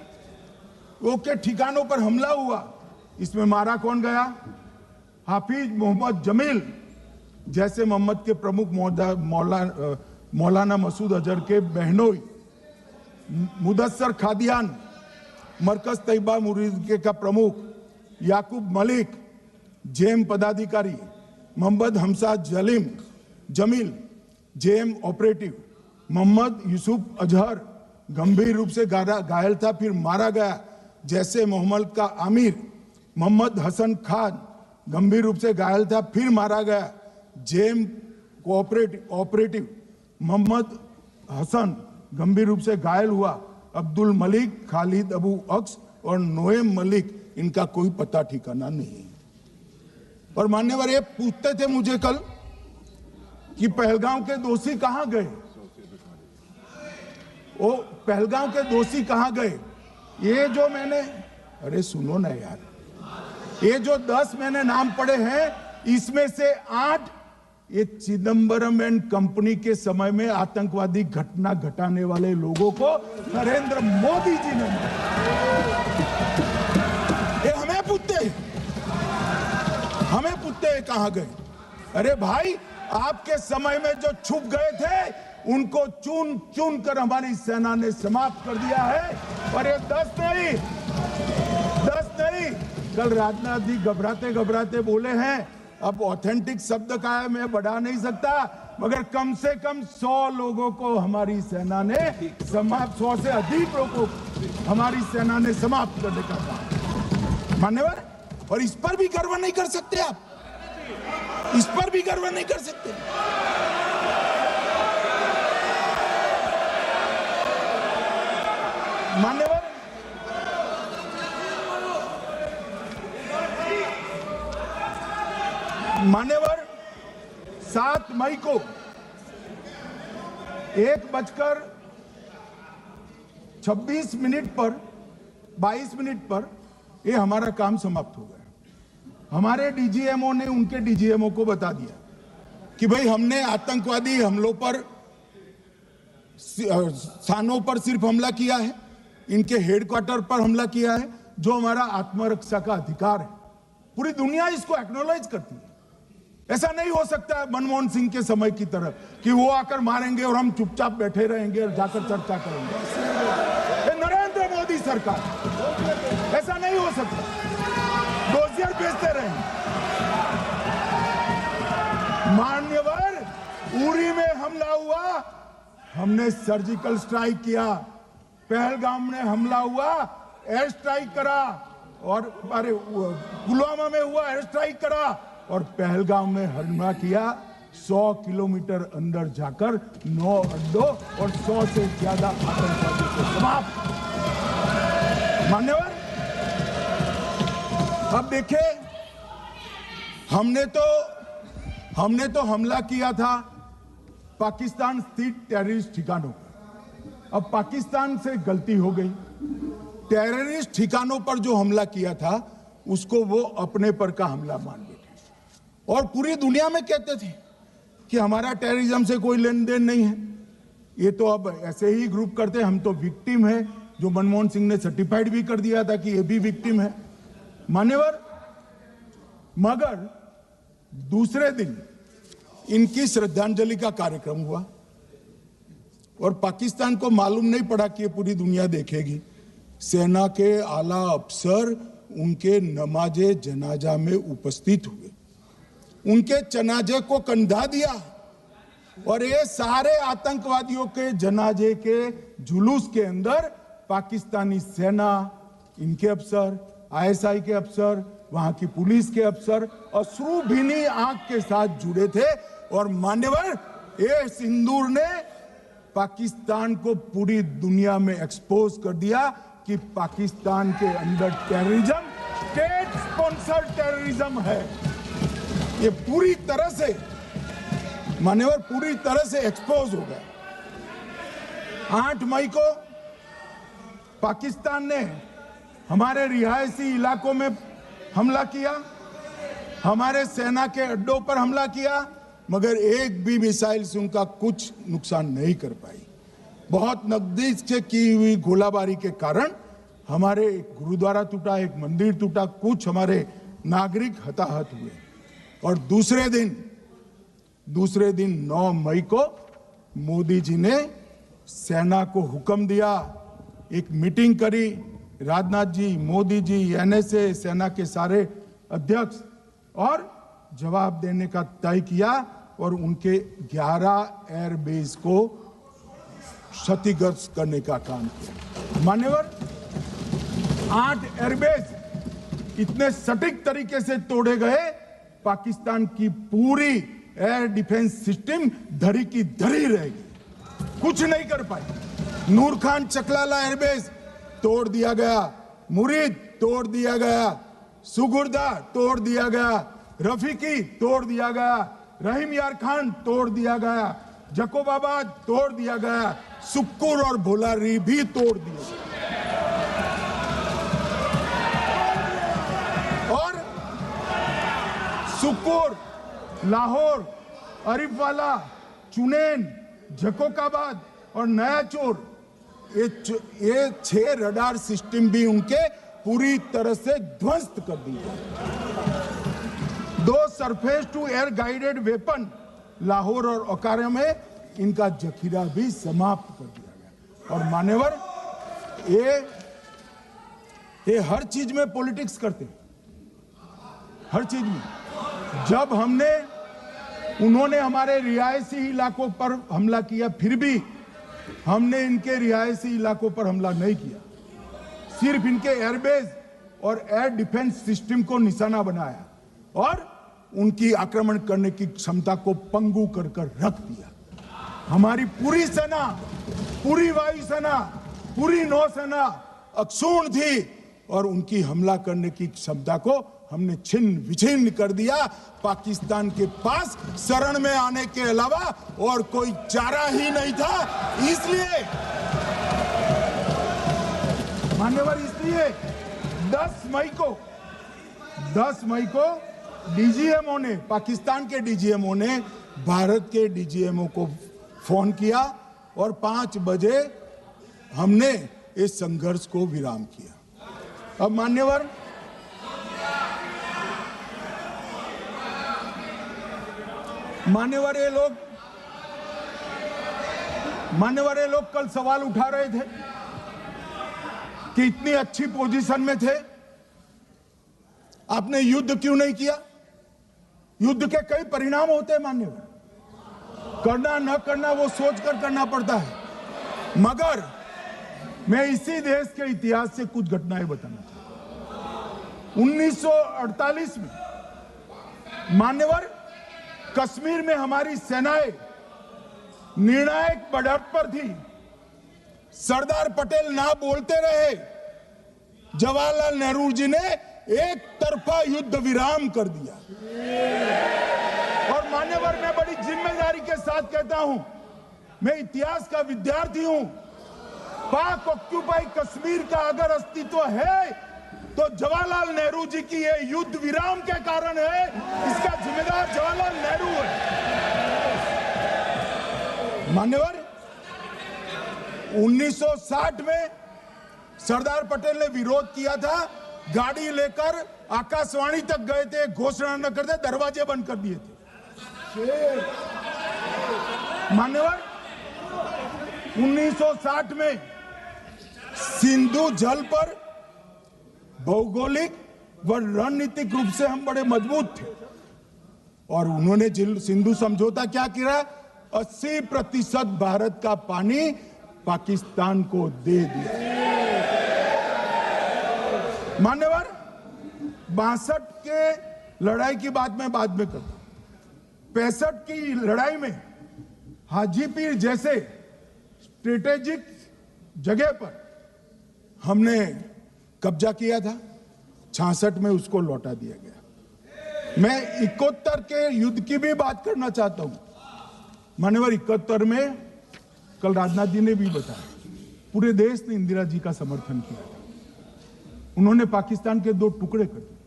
वो के ठिकानों पर हमला हुआ, इसमें मारा कौन गया? हाफिज मोहम्मद जमील जैसे मोहम्मद के प्रमुख मौलाना मसूद अजहर के बहनोई, मुदस्सर खादियान मरकज तैयबा मुरीद का प्रमुख, याकूब मलिक जेएम पदाधिकारी, मोहम्मद हमसा जमील जेएम ऑपरेटिव, मोहम्मद यूसुफ अजहर गंभीर रूप से घायल था, फिर मारा गया। जैसे मोहम्मद का आमिर मोहम्मद हसन खान गंभीर रूप से घायल था, फिर मारा गया। जेएम ऑपरेटिव मोहम्मद हसन गंभीर रूप से घायल हुआ। अब्दुल मलिक, खालिद अबू अक्स और नोएम मलिक, इनका कोई पता ठिकाना नहीं। और मान्यवर, ये पूछते थे मुझे कल कि पहलगांव के दोषी कहां गए, वो पहलगांव के दोषी कहां गए? ये जो मैंने, अरे सुनो ना यार, ये जो 10 मैंने नाम पढ़े हैं, इसमें से 8 ये चिदंबरम एंड कंपनी के समय में आतंकवादी घटना घटाने वाले लोगों को नरेंद्र मोदी जी ने मारा। ये हमें पूछते हैं कहां गए? अरे भाई, आपके समय में जो छुप गए थे उनको चुन चुन कर हमारी सेना ने समाप्त कर दिया है। और ये 10 नहीं, कल राजनाथ जी घबराते बोले हैं, अब ऑथेंटिक शब्द का है, मैं बढ़ा नहीं सकता, मगर कम से कम 100 लोगों को हमारी सेना ने समाप्त, 100 से अधिक लोगों को हमारी सेना ने समाप्त करने का काम। मान्यवर, और इस पर भी गर्व नहीं कर सकते आप? इस पर भी गर्व नहीं कर सकते? मान्यवर 7 मई को 1:26 पर 22 मिनट पर ये हमारा काम समाप्त हो गया। हमारे डीजीएमओ ने उनके डीजीएमओ को बता दिया कि भाई हमने आतंकवादी हमलों पर स्थानों पर सिर्फ हमला किया है, इनके हेडक्वार्टर पर हमला किया है, जो हमारा आत्मरक्षा का अधिकार है। पूरी दुनिया इसको एक्नॉलेज करती है। ऐसा नहीं हो सकता है मनमोहन सिंह के समय की तरह कि वो आकर मारेंगे और हम चुपचाप बैठे रहेंगे और जाकर चर्चा करेंगे। ये नरेंद्र मोदी सरकार, ऐसा नहीं हो सकता। डोजियर भेजते रहेंगे। मान्यवर, उरी में हमला हुआ, हमने सर्जिकल स्ट्राइक किया। पहलगाम में हमला हुआ, एयर स्ट्राइक करा, और अरे पुलवामा में हुआ, एयर स्ट्राइक करा, और पहलगाम में हमला किया। 100 किलोमीटर अंदर जाकर 9 अड्डों और 100 से ज्यादा आतंकवादियों को समाप्त। मान्यवर, अब देखें, हमने तो हमला किया था पाकिस्तान स्थित टेररिस्ट ठिकानों पर। अब पाकिस्तान से गलती हो गई। टेररिस्ट ठिकानों पर जो हमला किया था उसको वो अपने पर का हमला मान बैठे और पूरी दुनिया में कहते थे कि हमारा टेररिज्म से कोई लेन देन नहीं है। ये तो अब ऐसे ही ग्रुप करते, हम तो विक्टिम है, जो मनमोहन सिंह ने सर्टिफाइड भी कर दिया था कि ये भी विक्टिम है। मान्यवर, मगर दूसरे दिन इनकी श्रद्धांजलि का कार्यक्रम हुआ और पाकिस्तान को मालूम नहीं पड़ा कि ये पूरी दुनिया देखेगी। सेना के आला अफसर उनके नमाजे जनाजा में उपस्थित हुए, उनके जनाजे को कंधा दिया और ये सारे आतंकवादियों के जनाजे के जुलूस के अंदर पाकिस्तानी सेना, इनके अफसर, आईएसआई के अफसर, वहां की पुलिस के अफसर अश्रुभीनी आंख के साथ जुड़े थे। और मान्यवर, ये सिंदूर ने पाकिस्तान को पूरी दुनिया में एक्सपोज कर दिया कि पाकिस्तान के अंदर टेररिज्म स्टेट स्पॉन्सर्ड टेररिज्म है। ये पूरी तरह से मान्यवर, पूरी तरह से एक्सपोज हो गया। 8 मई को पाकिस्तान ने हमारे रिहायशी इलाकों में हमला किया, हमारे सेना के अड्डों पर हमला किया, मगर एक भी मिसाइल से उनका कुछ नुकसान नहीं कर पाई। बहुत नजदीक से की हुई गोलाबारी के कारण हमारे एक गुरुद्वारा टूटा, एक मंदिर टूटा, कुछ हमारे नागरिक हताहत हुए। और दूसरे दिन 9 मई को मोदी जी ने सेना को हुक्म दिया, एक मीटिंग करी, राजनाथ जी, मोदी जी, एनएसए, सेना के सारे अध्यक्ष, और जवाब देने का तय किया और उनके 11 एयरबेस को क्षतिग्रस्त करने का काम किया। मान्यवर, 8 एयरबेस इतने सटीक तरीके से तोड़े गए, पाकिस्तान की पूरी एयर डिफेंस सिस्टम धरी की धरी रहेगी, कुछ नहीं कर पाई। नूर खान चकलाला एयरबेस तोड़ दिया गया, मुरीद तोड़ दिया गया, सुगुर्दा तोड़ दिया गया, रफीकी तोड़ दिया गया, रहीम यार खान तोड़ दिया गया, जकोबाबाद तोड़ दिया गया, सुक्कुर और भोलारी भी तोड़ दिए। और सुक्कुर, लाहौर, अरिफवाला, चुनेन, जकोकाबाद और नया चोर, ये 6 रडार सिस्टम भी उनके पूरी तरह से ध्वस्त कर दिए। 2 surface to air guided weapon Lahore और ओकारा में इनका जखीरा भी समाप्त कर दिया गया। और मान्यवर, ये हर चीज में पॉलिटिक्स करते, हर चीज में। जब उन्होंने हमारे रिहायशी इलाकों पर हमला किया, फिर भी हमने इनके रिहायशी इलाकों पर हमला नहीं किया, सिर्फ इनके एयरबेस और एयर डिफेंस सिस्टम को निशाना बनाया और उनकी आक्रमण करने की क्षमता को पंगु कर रख दिया। हमारी पूरी सेना, पूरी वायुसेना, पूरी नौसेना अक्षुण्ण थी और उनकी हमला करने की क्षमता को हमने छिन्न विछिन्न कर दिया। पाकिस्तान के पास शरण में आने के अलावा और कोई चारा ही नहीं था। इसलिए मान्यवर, इसलिए 10 मई को डीजीएमओ ने, पाकिस्तान के डीजीएमओ ने भारत के डीजीएमओ को फोन किया और 5 बजे हमने इस संघर्ष को विराम किया। अब मान्यवर, ये लोग कल सवाल उठा रहे थे कि इतनी अच्छी पोजीशन में थे, आपने युद्ध क्यों नहीं किया? युद्ध के कई परिणाम होते हैं मान्यवर, करना न करना वो सोचकर करना पड़ता है। मगर मैं इसी देश के इतिहास से कुछ घटनाएं बताना चाहता हूं। 1948 में मान्यवर, कश्मीर में हमारी सेनाएं निर्णायक बढ़त पर थी। सरदार पटेल ना बोलते रहे, जवाहरलाल नेहरू जी ने एक तरफा युद्ध विराम कर दिया। और मान्यवर, मैं बड़ी जिम्मेदारी के साथ कहता हूं, मैं इतिहास का विद्यार्थी हूं, पाक ऑक्यूपाई कश्मीर का अगर अस्तित्व है तो जवाहरलाल नेहरू जी की ये युद्ध विराम के कारण है। इसका जिम्मेदार जवाहरलाल नेहरू है। मान्यवर, 1960 में सरदार पटेल ने विरोध किया था, गाड़ी लेकर आकाशवाणी तक गए थे, घोषणा न करते, दरवाजे बंद कर दिए थे। मान्यवर, 1960 में सिंधु जल पर भौगोलिक व रणनीतिक रूप से हम बड़े मजबूत थे और उन्होंने सिंधु समझौता क्या किया? 80% भारत का पानी पाकिस्तान को दे दिया। मान्यवर, 62 के लड़ाई की बात मैं बाद में करता हूं। 65 की लड़ाई में हाजीपीर जैसे स्ट्रेटेजिक जगह पर हमने कब्जा किया था, 66 में उसको लौटा दिया गया। मैं 71 के युद्ध की भी बात करना चाहता हूं। मान्यवर, 71 में कल राजनाथ जी ने भी बताया, पूरे देश ने इंदिरा जी का समर्थन किया था। उन्होंने पाकिस्तान के 2 टुकड़े कर दिए।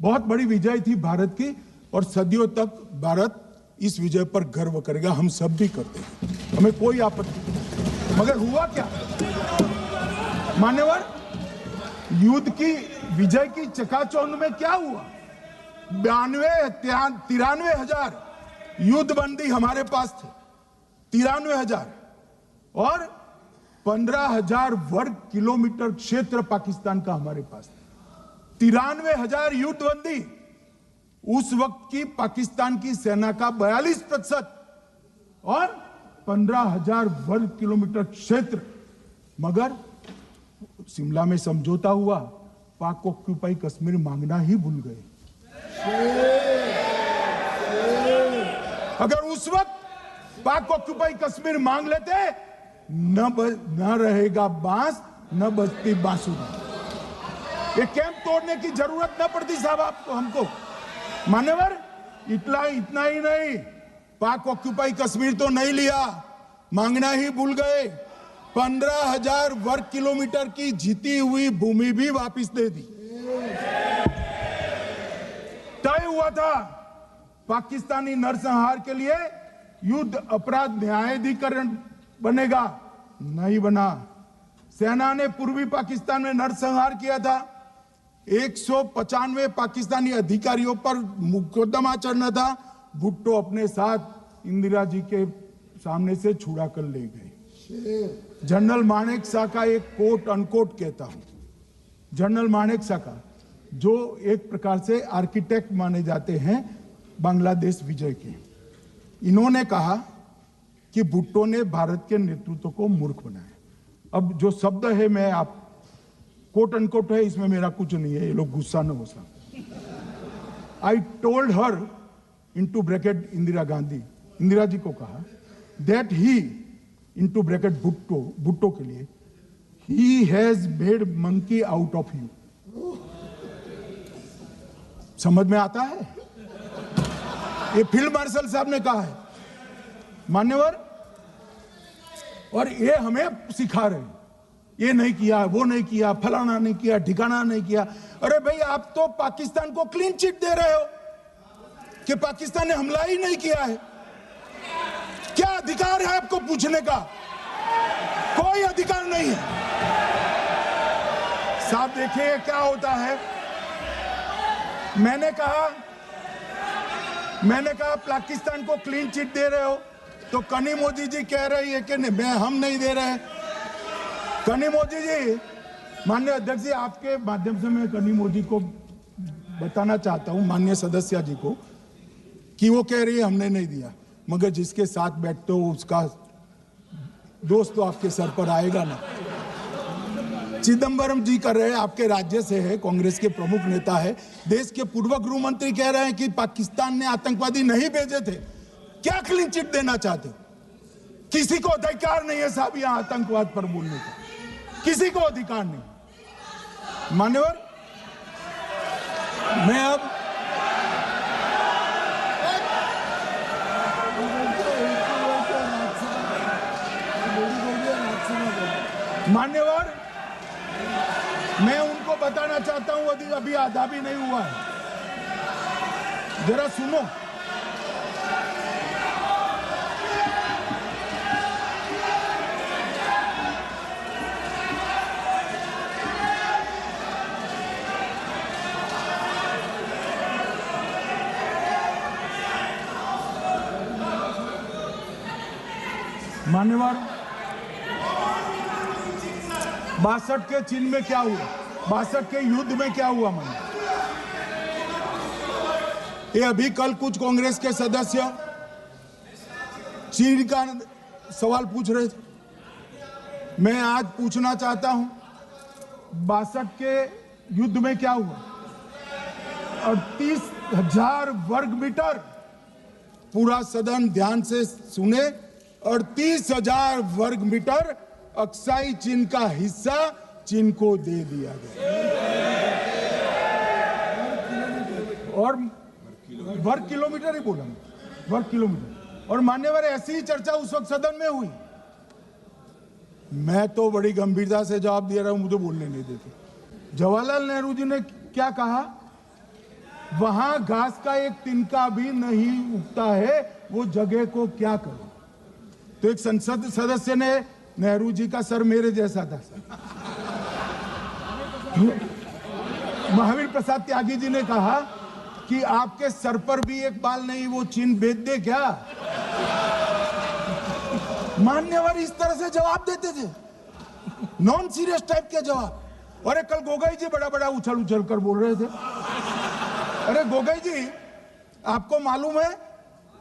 बहुत बड़ी विजय थी भारत की और सदियों तक भारत इस विजय पर गर्व करेगा। हम सब भी करते हैं, हमें कोई आपत्ति नहीं। मगर हुआ क्या मान्यवर? युद्ध की विजय की चकाचौंध में क्या हुआ? 93 हजार युद्धबंदी हमारे पास थे, 93,000, और 15,000 वर्ग किलोमीटर क्षेत्र पाकिस्तान का हमारे पास था। 93,000 युद्धबंदी उस वक्त की पाकिस्तान की सेना का 42% और 15,000 वर्ग किलोमीटर क्षेत्र। मगर शिमला में समझौता हुआ, पाक ऑक्यूपाई कश्मीर मांगना ही भूल गए। अगर उस वक्त पाक ऑक्यूपाई कश्मीर मांग लेते, न रहेगा बांस न बजती बांसुरी। ये कैंप तोड़ने की जरूरत न पड़ती साहब आपको, हमको। मान्यवर, इतना ही नहीं, पाक ऑक्यूपाई कश्मीर तो नहीं लिया, मांगना ही भूल गए। 15,000 वर्ग किलोमीटर की जीती हुई भूमि भी वापस दे दी। तय हुआ था पाकिस्तानी नरसंहार के लिए युद्ध अपराध न्यायाधिकरण बनेगा, नहीं बना। सेना ने पूर्वी पाकिस्तान में नरसंहार किया था। 195 पाकिस्तानी अधिकारियों पर मुकदमा चढ़ना था। भुट्टो अपने साथ इंदिरा जी के सामने से छुड़ा कर ले गए। जनरल मानेक शॉ का एक कोट अनकोट कहता हूं, जनरल मानेक शॉ का, जो एक प्रकार से आर्किटेक्ट माने जाते हैं बांग्लादेश विजय के, इन्होंने कहा कि भुट्टो ने भारत के नेतृत्व को मूर्ख बनाया। अब जो शब्द है, मैं आप कोट अनकोट है, इसमें मेरा कुछ नहीं है, ये लोग गुस्सा न हो सकते। I told her into bracket Indira Gandhi, Indira ji को कहा that he into bracket Bhutto के लिए, he has made monkey out of you. समझ में आता है? ये फील्ड मार्शल साहब ने कहा है मान्यवर, और ये हमें सिखा रहे हैं। ये नहीं किया, वो नहीं किया, फलाना नहीं किया, ठिकाना नहीं किया। अरे भाई, आप तो पाकिस्तान को क्लीन चिट दे रहे हो कि पाकिस्तान ने हमला ही नहीं किया है। क्या अधिकार है आपको पूछने का? कोई अधिकार नहीं है। साहब देखिए क्या होता है। मैंने कहा पाकिस्तान को क्लीन चिट दे रहे हो, तो कनी मोदी जी कह रही है कि नहीं, हम नहीं दे रहे। कनी मोदी जी, माननीय अध्यक्ष जी, आपके माध्यम से मैं कनी मोदी को बताना चाहता हूं, माननीय सदस्य जी को, कि वो कह रही है हमने नहीं दिया, मगर जिसके साथ बैठते हो उसका दोस्त तो आपके सर पर आएगा ना। चिदंबरम जी कर रहे हैं, आपके राज्य से है, कांग्रेस के प्रमुख नेता है। देश के पूर्व गृह मंत्री कह रहे हैं कि पाकिस्तान ने आतंकवादी नहीं भेजे थे। क्या क्लीन चिट देना चाहते? किसी को अधिकार नहीं है साहब यहां आतंकवाद पर बोलने का, किसी को अधिकार नहीं। मान्यवर, मैं अब मान्यवर, मैं उनको बताना चाहता हूं, अभी आधा भी नहीं हुआ है, जरा सुनो। मान्यवर, 62 के चिन्ह में क्या हुआ, 62 के युद्ध में क्या हुआ? मान्य, ये अभी कल कुछ कांग्रेस के सदस्य चीन का सवाल पूछ रहे थे। मैं आज पूछना चाहता हूं, 62 के युद्ध में क्या हुआ? 38,000 वर्ग मीटर, पूरा सदन ध्यान से सुने, 38,000 वर्ग मीटर अक्साई चीन का हिस्सा चीन को दे दिया गया। और वर्ग किलोमीटर ही बोला, वर्ग किलोमीटर। और मान्यवर, ऐसी ही चर्चा उस वक्त सदन में हुई। मैं तो बड़ी गंभीरता से जवाब दे रहा हूं, मुझे बोलने नहीं देते। जवाहरलाल नेहरू जी ने क्या कहा? वहां घास का एक तिनका भी नहीं उगता है, वो जगह को क्या करो। तो एक संसद सदस्य ने, नेहरू जी का सर मेरे जैसा था, महावीर प्रसाद त्यागी जी ने कहा कि आपके सर पर भी एक बाल नहीं, वो चीन बेच दे क्या? मान्यवर इस तरह से जवाब देते थे, नॉन सीरियस टाइप के जवाब। और कल गोगोई जी बड़ा बड़ा उछल उछल कर बोल रहे थे। अरे गोगोई जी, आपको मालूम है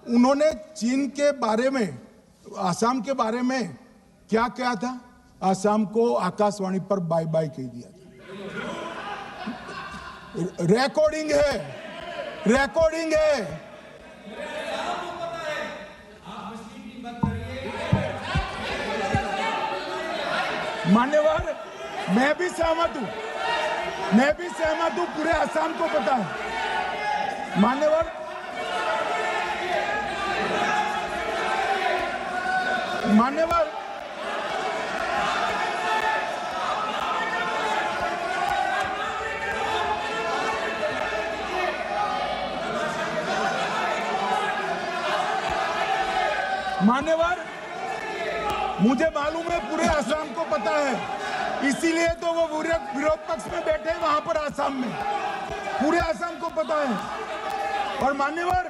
उन्होंने चीन के बारे में, आसाम के बारे में क्या क्या था? आसाम को आकाशवाणी पर बाय बाय कह दिया था। रिकॉर्डिंग है, रिकॉर्डिंग है। मान्यवर, मैं भी सहमत हूं, मैं भी सहमत हूं, पूरे आसाम को पता है। मान्यवर, मान्यवर, मान्यवर, मुझे मालूम है पूरे आसाम को पता है, इसीलिए तो वो विरोध पक्ष में बैठे हैं वहां पर आसाम में। पूरे आसाम को पता है। और मान्यवर,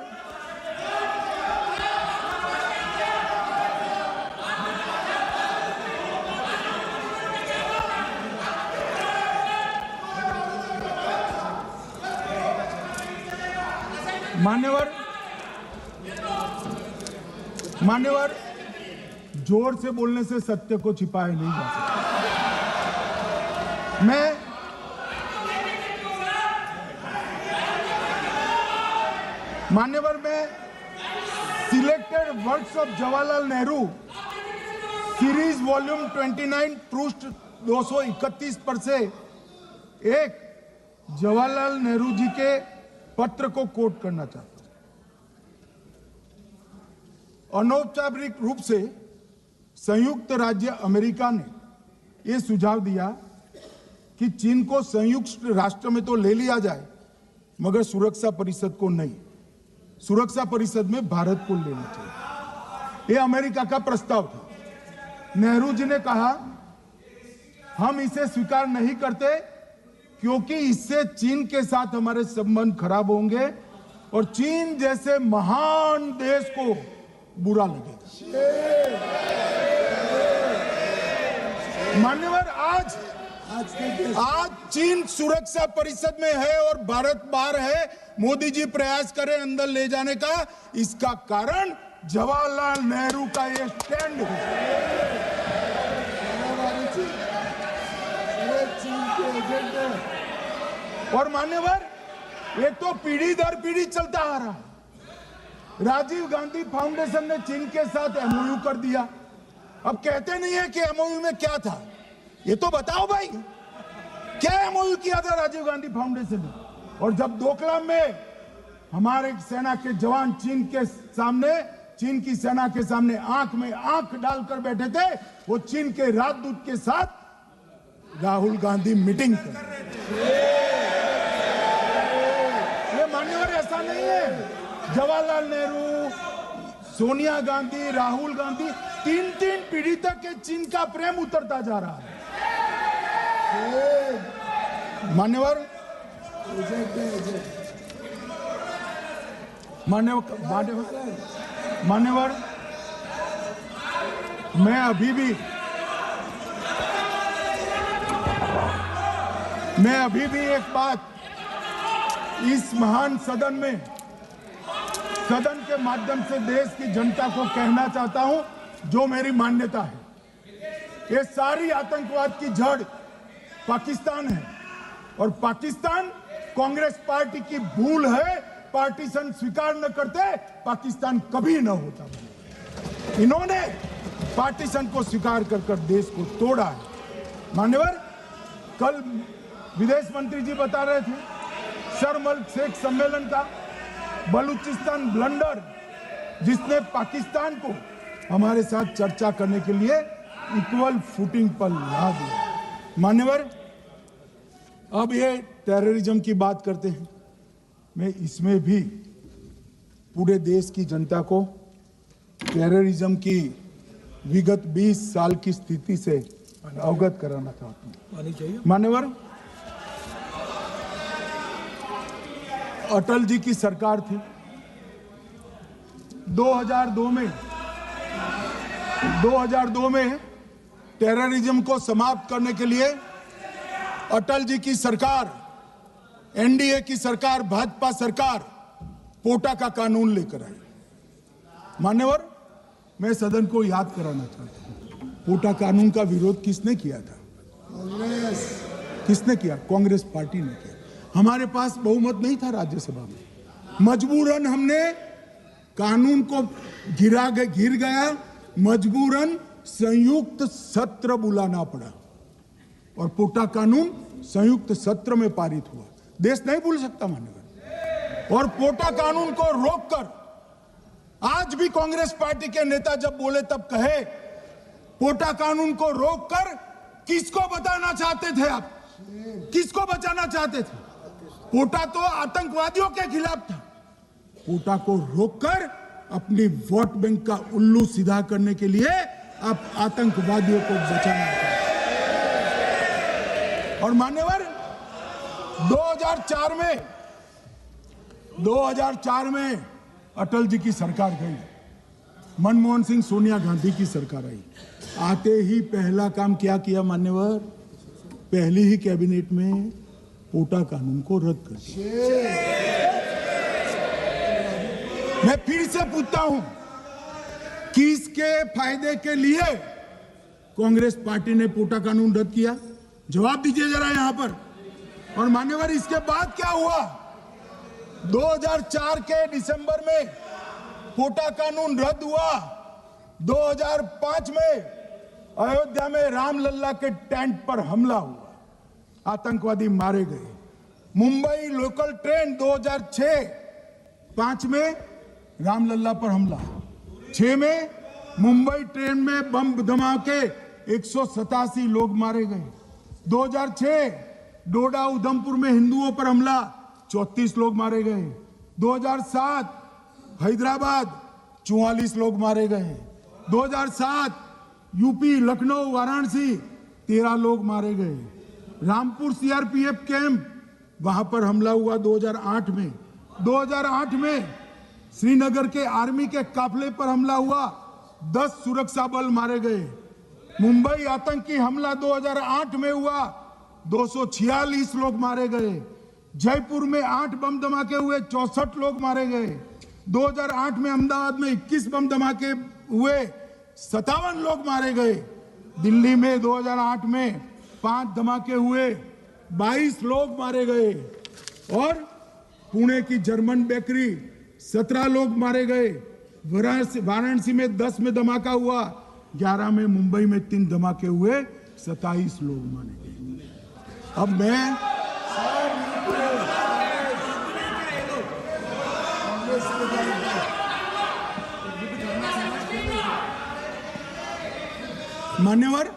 मान्यवर, जोर से बोलने से सत्य को छिपाया नहीं जा सकता। मान्यवर, मैं selected works of Jawaharlal Nehru series volume 29 पृष्ठ 231 पर से एक जवाहरलाल नेहरू जी के पत्र को कोट करना चाहता हूं। अनौपचारिक रूप से संयुक्त राज्य अमेरिका ने ये सुझाव दिया कि चीन को संयुक्त राष्ट्र में तो ले लिया जाए, मगर सुरक्षा परिषद को नहीं। सुरक्षा परिषद में भारत को लेना चाहिए। ये अमेरिका का प्रस्ताव था। नेहरू जी ने कहा हम इसे स्वीकार नहीं करते क्योंकि इससे चीन के साथ हमारे संबंध खराब होंगे और चीन जैसे महान देश को बुरा लगेगा। मान्यवर, आज चीन सुरक्षा परिषद में है और भारत बाहर है। मोदी जी प्रयास करें अंदर ले जाने का। इसका कारण जवाहरलाल नेहरू का ये स्टैंड है। और मान्यवर, ये तो पीढ़ी दर पीढ़ी चलता आ रहा है। राजीव गांधी फाउंडेशन ने चीन के साथ एमओयू कर दिया। अब कहते नहीं है कि एमओयू में क्या था, ये तो बताओ भाई, क्या एमओयू किया था राजीव गांधी फाउंडेशन ने? और जब डोकलाम में हमारे सेना के जवान चीन की सेना के सामने आंख में आंख डालकर बैठे थे, वो चीन के राजदूत के साथ राहुल गांधी मीटिंग कर रहे थे। ये मान्यवर ऐसा नहीं है। जवाहरलाल नेहरू, सोनिया गांधी, राहुल गांधी, तीन पीढ़ी तक के चीन का प्रेम उतरता जा रहा है। मान्यवर, मैं अभी भी एक बात इस महान सदन के माध्यम से देश की जनता को कहना चाहता हूं, जो मेरी मान्यता है। ये सारी आतंकवाद की जड़ पाकिस्तान है और पाकिस्तान कांग्रेस पार्टी की भूल है। पार्टीशन स्वीकार न करते, पाकिस्तान कभी न होता। इन्होंने पार्टीशन को स्वीकार कर देश को तोड़ा है। मान्यवर, कल विदेश मंत्री जी बता रहे थे शर्म अल शेख सम्मेलन का बलूचिस्तान ब्लंडर, जिसने पाकिस्तान को हमारे साथ चर्चा करने के लिए इक्वल फुटिंग पर ला दिया। मान्यवर, अब ये टेररिज्म की बात करते हैं। मैं इसमें भी पूरे देश की जनता को टेररिज्म की विगत 20 साल की स्थिति से अवगत कराना चाहता हूं। मान्यवर, अटल जी की सरकार थी। 2002 में टेररिज्म को समाप्त करने के लिए अटल जी की सरकार, एनडीए की सरकार, भाजपा सरकार पोटा का कानून लेकर आई। मान्यवर, मैं सदन को याद कराना चाहता हूं, पोटा कानून का विरोध किसने किया था? किसने किया? कांग्रेस पार्टी ने किया। हमारे पास बहुमत नहीं था राज्यसभा में। मजबूरन हमने कानून को गिर गया, मजबूरन संयुक्त सत्र बुलाना पड़ा और पोटा कानून संयुक्त सत्र में पारित हुआ। देश नहीं भूल सकता मान्यवर। और पोटा कानून को रोककर आज भी कांग्रेस पार्टी के नेता जब बोले तब कहे, पोटा कानून को रोककर किसको बताना चाहते थे आप? किसको बचाना चाहते थे? पोटा तो आतंकवादियों के खिलाफ था। पोटा को रोककर अपनी वोट बैंक का उल्लू सीधा करने के लिए आप आतंकवादियों को बचाना चाहते। और मान्यवर, 2004 में अटल जी की सरकार गई, मनमोहन सिंह, सोनिया गांधी की सरकार आई। आते ही पहला काम क्या किया मान्यवर? पहली ही कैबिनेट में पोटा कानून को रद्द कर दिया। मैं फिर से पूछता हूं, किसके फायदे के लिए कांग्रेस पार्टी ने पोटा कानून रद्द किया? जवाब दीजिए जरा यहां पर। और मान्यवर, इसके बाद क्या हुआ? 2004 के दिसंबर में पोटा कानून रद्द हुआ। 2005 में अयोध्या में रामलल्ला के टेंट पर हमला हुआ, आतंकवादी मारे गए। मुंबई लोकल ट्रेन 2006-5 में रामलल्ला पर हमला, 6 में मुंबई ट्रेन में बम धमाके 187 लोग मारे गए। 2006 डोडा उधमपुर में हिंदुओं पर हमला, 34 लोग मारे गए। 2007 हैदराबाद 44 लोग मारे गए। 2007 यूपी लखनऊ वाराणसी 13 लोग मारे गए। रामपुर सीआरपीएफ कैंप वहां पर हमला हुआ 2008 में। 2008 में श्रीनगर के आर्मी के काफिले पर हमला हुआ, 10 सुरक्षा बल मारे गए। मुंबई आतंकी हमला 2008 में हुआ, 246 लोग मारे गए। जयपुर में 8 बम धमाके हुए, 64 लोग मारे गए। 2008 में अहमदाबाद में 21 बम धमाके हुए, 57 लोग मारे गए। दिल्ली में 2008 में 5 धमाके हुए, 22 लोग मारे गए। और पुणे की जर्मन बेकरी 17 लोग मारे गए। वाराणसी में 10 में धमाका हुआ, 11 में मुंबई में 3 धमाके हुए, 27 लोग मारे गए। अब मैं मान्यवर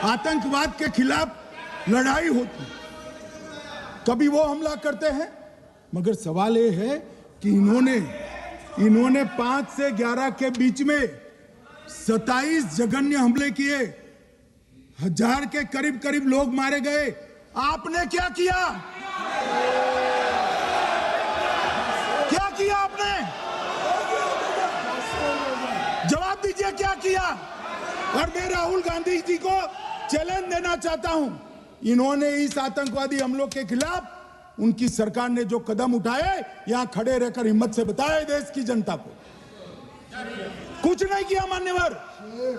आतंकवाद के खिलाफ लड़ाई होती, कभी वो हमला करते हैं, मगर सवाल ये है कि इन्होंने 5 से 11 के बीच में 27 जघन्य हमले किए, 1000 के करीब लोग मारे गए। आपने क्या किया? क्या किया आपने? जवाब दीजिए, क्या किया? और मैं राहुल गांधी जी को चैलेंज देना चाहता हूं, इन्होंने इस आतंकवादी हमलों के खिलाफ उनकी सरकार ने जो कदम उठाए, यहां खड़े रहकर हिम्मत से बताए देश की जनता को, कुछ नहीं किया मान्यवर।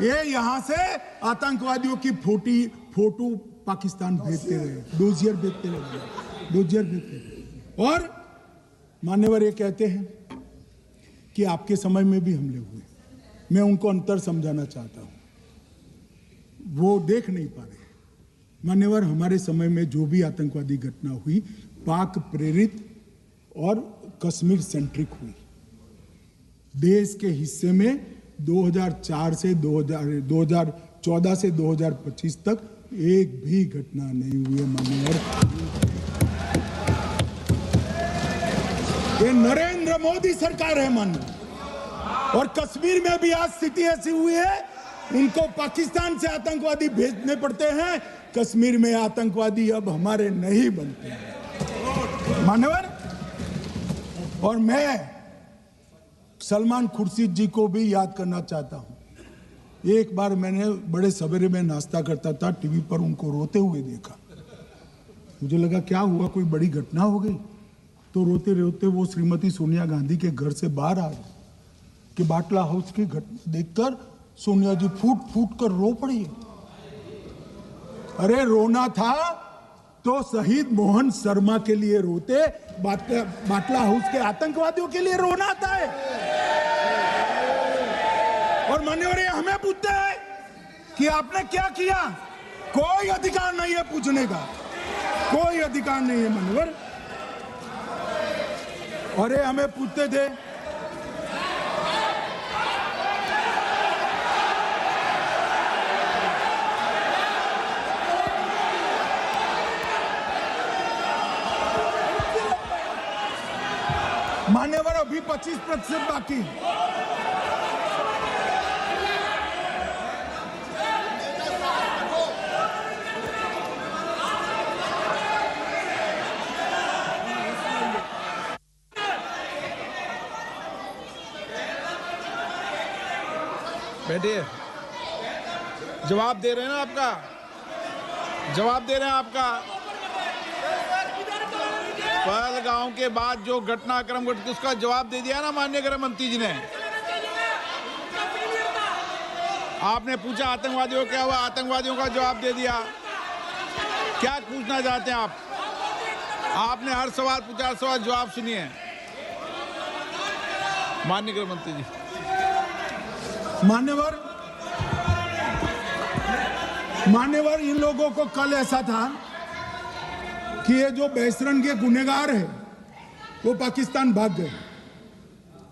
ये यहां से आतंकवादियों की फोटो पाकिस्तान भेजते रहे, डोजियर भेजते रहे। और मान्यवर ये कहते हैं कि आपके समय में भी हमले हुए। मैं उनको अंतर समझाना चाहता हूं, वो देख नहीं पा रहे। मान्यवर, हमारे समय में जो भी आतंकवादी घटना हुई, पाक प्रेरित और कश्मीर सेंट्रिक हुई। देश के हिस्से में 2004 से 2014 से 2025 तक एक भी घटना नहीं हुई है मान्यवर। ये नरेंद्र मोदी सरकार है मान्यवर। और कश्मीर में भी आज स्थिति ऐसी हुई है, उनको पाकिस्तान से आतंकवादी भेजने पड़ते हैं। कश्मीर में आतंकवादी अब हमारे नहीं बनते हैं मान्यवर। और मैं सलमान खुर्शीद जी को भी याद करना चाहता हूं। एक बार मैंने बड़े सवेरे में नाश्ता करता था, टीवी पर उनको रोते हुए देखा। मुझे लगा क्या हुआ, कोई बड़ी घटना हो गई। तो रोते रोते वो श्रीमती सोनिया गांधी के घर से बाहर आ गए कि बाटला हाउस की घटना देखकर सोनिया जी फूट फूट कर रो पड़ी। अरे रोना था तो शहीद मोहन शर्मा के लिए रोते, बाटला हाउस के आतंकवादियों के लिए रोना आता है। और मान्यवर हमें पूछते हैं कि आपने क्या किया। कोई अधिकार नहीं है पूछने का, कोई अधिकार नहीं है मान्यवर। और ये हमें पूछते थे मान्यवर, अभी 25% बाकी। बैठिए, जवाब दे रहे हैं ना आपका, जवाब दे रहे हैं आपका। पहलगांव के बाद जो घटनाक्रम घटित उसका जवाब दे दिया ना माननीय गृह मंत्री जी ने। आपने पूछा आतंकवादियों क्या हुआ, आतंकवादियों का जवाब दे दिया। क्या पूछना चाहते हैं आप? आपने हर सवाल पूछा, हर सवाल जवाब सुनिए माननीय गृह मंत्री जी। मान्यवर, इन लोगों को कल ऐसा था कि ये जो बैसरन के गुनेगार है वो पाकिस्तान भाग गए,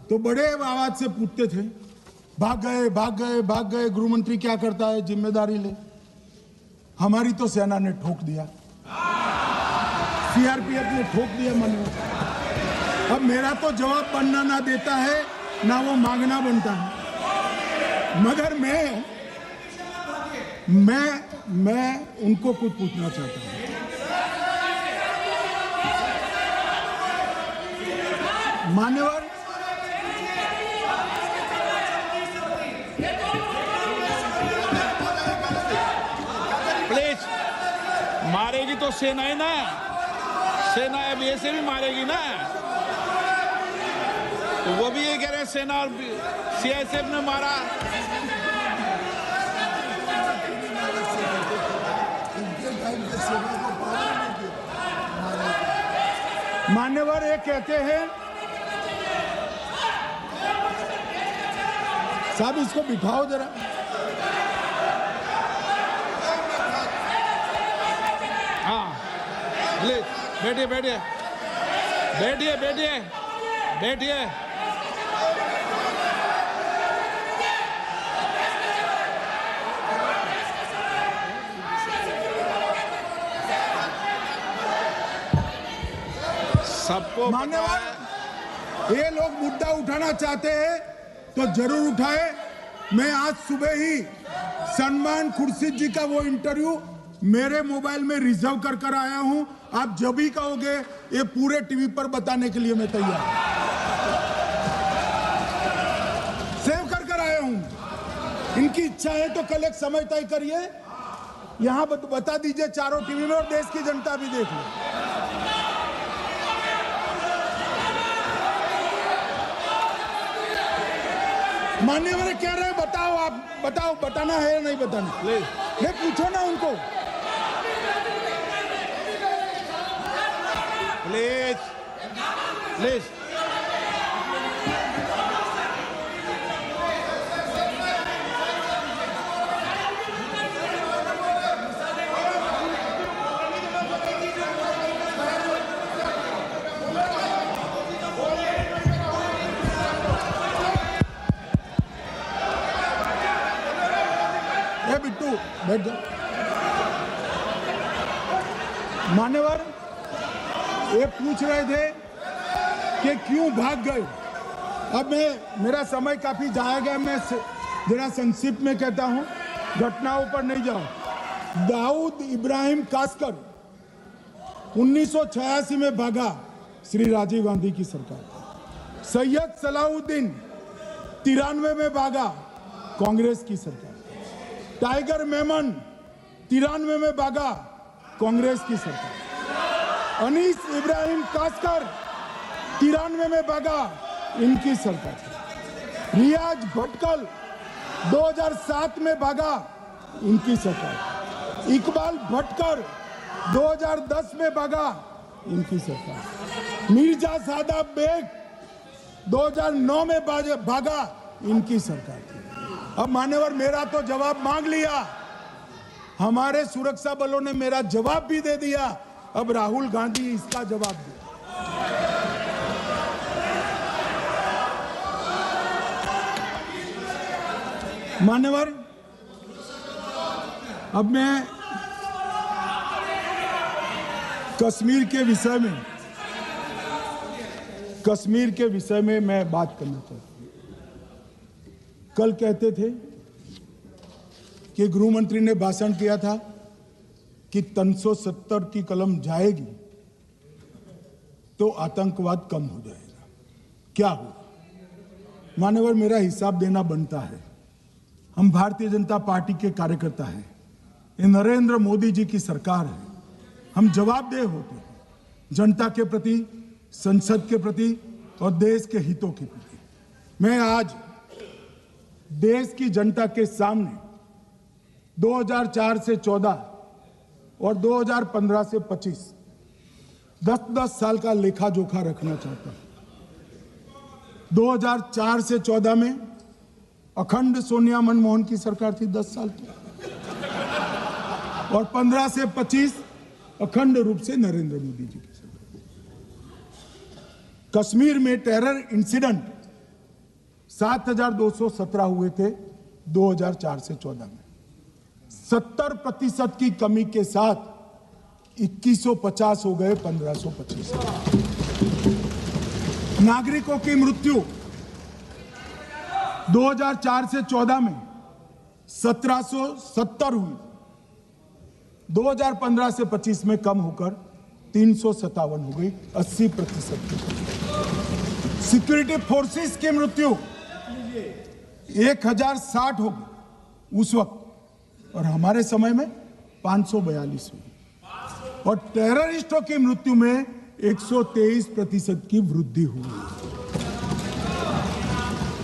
तो बड़े आवाज से पूछते थे भाग गए भाग गए भाग गए, गृह मंत्री क्या करता है, जिम्मेदारी ले। हमारी तो सेना ने ठोक दिया, सीआरपीएफ ने ठोक दिया मान्यवर। अब मेरा तो जवाब बनना ना देता है ना वो मांगना बनता है, मगर मैं उनको कुछ पूछना चाहता हूं। मान्यवर, प्लीज, मारेगी तो सेना है ना, सेना अब ऐसे भी मारेगी ना, तो वो भी ये कह रहे हैं सेना और सीआईएसएफ ने मारा। मान्यवर ये कहते हैं, साहब इसको बिठाओ जरा। हाँ, बैठिए बैठिए बैठिए बैठिए बैठिए। सबको मान्यवर, ये लोग मुद्दा उठाना चाहते हैं तो जरूर उठाए। मैं आज सुबह ही सलमान खुर्शीद जी का वो इंटरव्यू मेरे मोबाइल में रिजर्व कर आया हूं। आप जब भी कहोगे ये पूरे टीवी पर बताने के लिए मैं तैयार हूं। सेव कर आया हूं। इनकी इच्छा है तो कल एक समय तय करिए, यहां बता दीजिए चारों टीवी में, और देश की जनता भी देख लो। मान्यवर कह रहे हैं बताओ, आप बताओ, बताना है या नहीं बताना? नहीं, पूछो ना उनको। Please please. बिट्टू बैठ जाओ। मान्यवर ये पूछ रहे थे कि क्यों भाग गए। अब मेरा समय काफी जाया गया, मैं जरा संक्षिप्त में कहता हूं, घटनाओं पर नहीं जाऊं। दाऊद इब्राहिम कासकर 1986 में भागा, श्री राजीव गांधी की सरकार। सैयद सलाउद्दीन 93 में भागा, कांग्रेस की सरकार। टाइगर मेमन 93 में भागा, कांग्रेस की सरकार। अनीस इब्राहिम कासकर 93 में भागा, इनकी सरकार। रियाज भटकल 2007 में भागा, इनकी सरकार। इकबाल भटकर 2010 में भागा, इनकी सरकार। मिर्जा सादा बेग 2009 में भागा, इनकी सरकार थी। अब मान्यवर मेरा तो जवाब मांग लिया, हमारे सुरक्षा बलों ने मेरा जवाब भी दे दिया, अब राहुल गांधी इसका जवाब दे। मान्यवर अब मैं कश्मीर के विषय में मैं बात करना चाहता हूं। कल कहते थे कि गृह मंत्री ने भाषण किया था कि 370 की कलम जाएगी तो आतंकवाद कम हो जाएगा। क्या हुआ? मान्यवर मेरा हिसाब देना बनता है। हम भारतीय जनता पार्टी के कार्यकर्ता हैं, ये नरेंद्र मोदी जी की सरकार है, हम जवाबदेह होते हैं जनता के प्रति, संसद के प्रति और देश के हितों के प्रति। मैं आज देश की जनता के सामने 2004 से 14 और 2015 से 25 10 साल का लेखा जोखा रखना चाहता हूं। 2004 से 14 में अखंड सोनिया मनमोहन की सरकार थी 10 साल की, और 15 से 25 अखंड रूप से नरेंद्र मोदी जी की सरकार। कश्मीर में टेरर इंसिडेंट 7,217 हुए थे 2004 से 14 में। 70% की कमी के साथ 2150 हो गए 1525। नागरिकों की मृत्यु 2004 से 14 में 1770 हुई, 2015 से 25 में कम होकर 357 हो गई, 80%। सिक्योरिटी फोर्सेस की मृत्यु 1060 हो गई उस वक्त, और हमारे समय में 542 हुई, और टेररिस्टों की मृत्यु में 123% की वृद्धि हुई।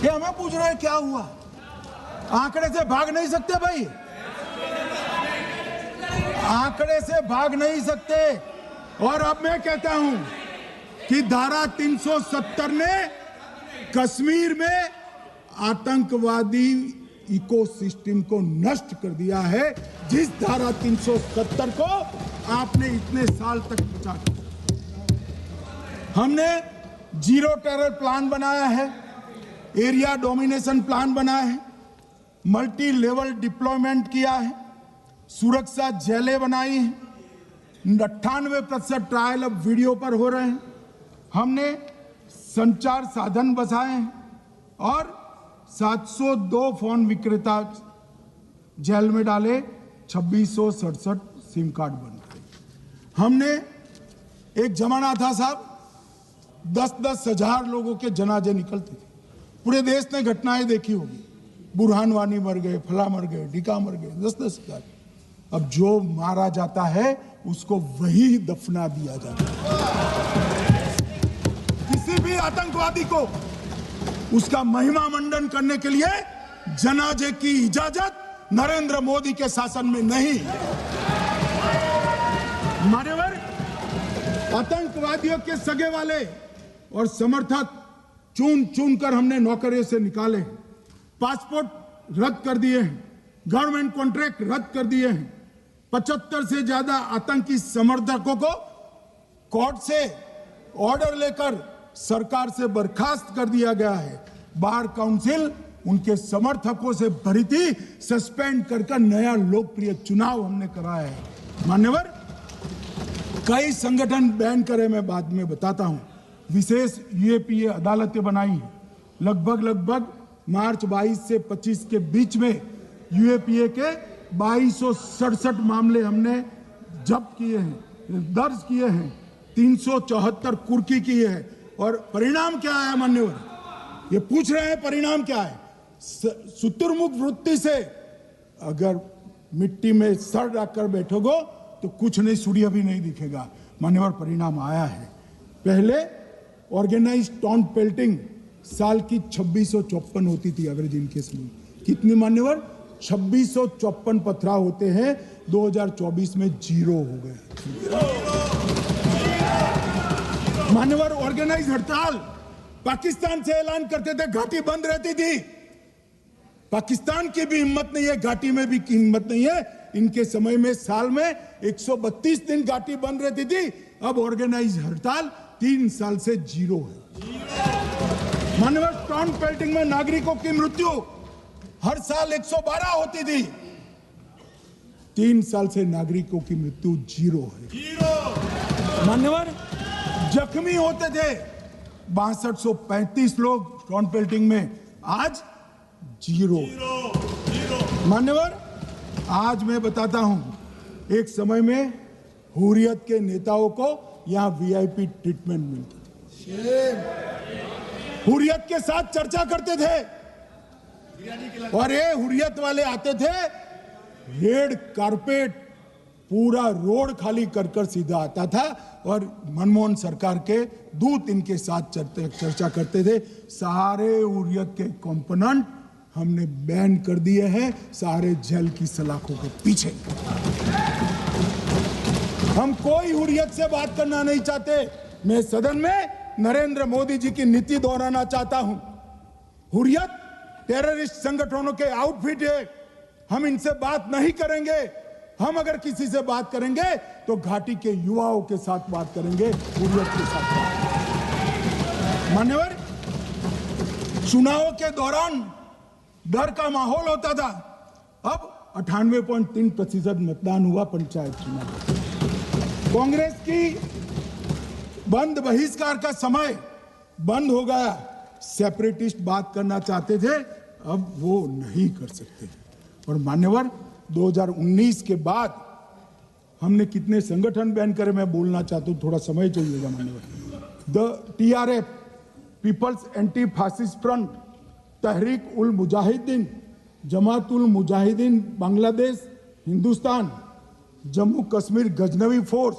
ये हमें पूछ रहे हैं क्या हुआ? आंकड़े से भाग नहीं सकते भाई, आंकड़े से भाग नहीं सकते। और अब मैं कहता हूं कि धारा 370 ने कश्मीर में आतंकवादी इकोसिस्टम को नष्ट कर दिया है, जिस धारा 370 को आपने इतने साल तक बचा कर। हमने जीरो टेरर प्लान बनाया है, एरिया डोमिनेशन प्लान बनाया है, मल्टी लेवल डिप्लॉयमेंट किया है, सुरक्षा जेलें बनाई हैं, 98% ट्रायल अब वीडियो पर हो रहे हैं, हमने संचार साधन बसाए हैं, और 702 फोन विक्रेता जेल में डाले, 2667 सिम कार्ड बन गए। हमने, एक जमाना था साहब 10-10 हजार लोगों के जनाजे निकलते थे, पूरे देश ने घटनाएं देखी होगी, बुरहान वानी मर गए, फला मर गए, ढिका मर गए, 10-10 हजार। अब जो मारा जाता है उसको वही दफना दिया जाता है। किसी भी आतंकवादी को उसका महिमा मंडन करने के लिए जनाजे की इजाजत नरेंद्र मोदी के शासन में नहीं। मान्यवर, आतंकवादियों के सगे वाले और समर्थक चुन चुन कर हमने नौकरियों से निकाले, पासपोर्ट रद्द कर दिए हैं, गवर्नमेंट कॉन्ट्रैक्ट रद्द कर दिए हैं, 75 से ज्यादा आतंकी समर्थकों को कोर्ट से ऑर्डर लेकर सरकार से बर्खास्त कर दिया गया है। बार काउंसिल उनके समर्थकों से भरी थी, सस्पेंड कर नया लोकप्रिय चुनाव हमने कराया है। मान्यवर, कई संगठन बैन करे, मैं बाद में बताता हूं। विशेष यूएपीए अदालतें बनाई हैं, लगभग मार्च 22 से 25 के बीच में यूएपीए के 2267 मामले हमने जब्त किए हैं, दर्ज किए हैं, 374 कुर्की किए हैं। और परिणाम क्या है मान्यवर? ये पूछ रहे हैं परिणाम क्या है? शुतुरमुख वृत्ति से अगर मिट्टी में सर रखकर बैठोगे तो कुछ नहीं, सूर्य भी नहीं दिखेगा। मान्यवर, परिणाम आया है। पहले ऑर्गेनाइज टाउन पेल्टिंग साल की 2654 होती थी एवरेज इनकेस में। कितनी मान्यवर? 2654 पथराव होते हैं, 2024 में 0 हो गए। मान्यवर, ऑर्गेनाइज हड़ताल पाकिस्तान से ऐलान करते थे, घाटी बंद रहती थी। पाकिस्तान की भी हिम्मत नहीं है, घाटी में भी हिम्मत नहीं है। इनके समय में साल में 132 दिन घाटी बंद रहती थी, अब ऑर्गेनाइज हड़ताल 3 साल से 0 है। मान्यवर, टाउन पेल्टिंग में नागरिकों की मृत्यु हर साल 112 होती थी, 3 साल से नागरिकों की मृत्यु 0 है। मान्यवर, जख्मी होते थे 6235 लोग टाउन पेल्टिंग में, आज 0। मान्यवर, आज मैं बताता हूं, एक समय में हुर्रियत के नेताओं को यहां वीआईपी ट्रीटमेंट मिलती थी, हुर्रियत के साथ चर्चा करते थे, और ये हुर्रियत वाले आते थे, रेड कारपेट पूरा रोड खाली कर सीधा आता था, और मनमोहन सरकार के दूत इनके साथ चर्चा करते थे। सारे हुर्रियत के कंपोनेंट हमने बैन कर दिए हैं, सारे जेल की सलाखों के पीछे। हम कोई हुर्रियत से बात करना नहीं चाहते। मैं सदन में नरेंद्र मोदी जी की नीति दोहराना चाहता हूं। हुर्रियत टेररिस्ट संगठनों के आउटफिट है, हम इनसे बात नहीं करेंगे। हम अगर किसी से बात करेंगे तो घाटी के युवाओं के साथ बात करेंगे, हुर्रियत के साथ बात करेंगे। मान्यवर, चुनाव के दौरान डर का माहौल होता था, अब 98.3% मतदान हुआ पंचायत चुनाव। कांग्रेस की बंद बहिष्कार का समय बंद हो गया। सेपरेटिस्ट बात करना चाहते थे, अब वो नहीं कर सकते। और मान्यवर, 2019 के बाद हमने कितने संगठन बैन करे, मैं बोलना चाहता हूं, थोड़ा समय चाहिएगा मान्यवर। The TRF, people's anti fascist front, Tehreek ul Mujahideen, Jamaat ul Mujahideen Bangladesh Hindustan, Jammu Kashmir Ghaznavi force,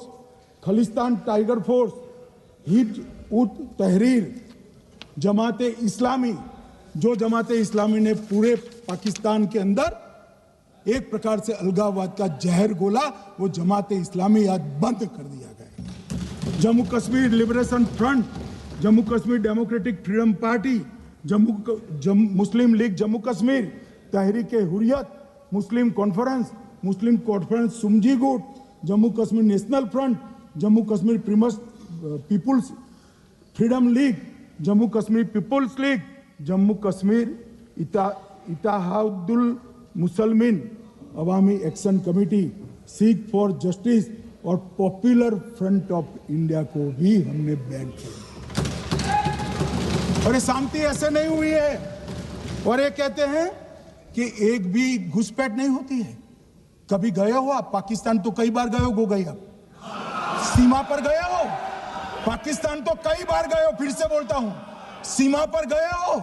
Khalistan tiger force, Hizb ut Tahrir, जमाते इस्लामी, जो जमाते इस्लामी ने पूरे पाकिस्तान के अंदर एक प्रकार से अलगाववाद का जहर घोला, वो जमाते इस्लामी आज बंद कर दिया गया। Jammu Kashmir liberation front, Jammu Kashmir democratic freedom party, Muslim league Jammu Kashmir, Tehreek Hurriyat, Muslim conference सुमजी गुट, Jammu Kashmir national front, Jammu Kashmir people's freedom league, Jammu Kashmir people's league, Jammu Kashmir Ittehadul Muslimeen Awami action committee, Sikh for justice और पॉपुलर फ्रंट ऑफ इंडिया को भी हमने बैन किया। और ये शांति ऐसे नहीं हुई है। और ये कहते हैं कि एक भी घुसपैठ नहीं होती है। कभी गए हो आप पाकिस्तान? तो कई बार गए हो गई आप सीमा पर गए हो? पाकिस्तान तो कई बार गए हो, फिर से बोलता हूं, सीमा पर गए हो,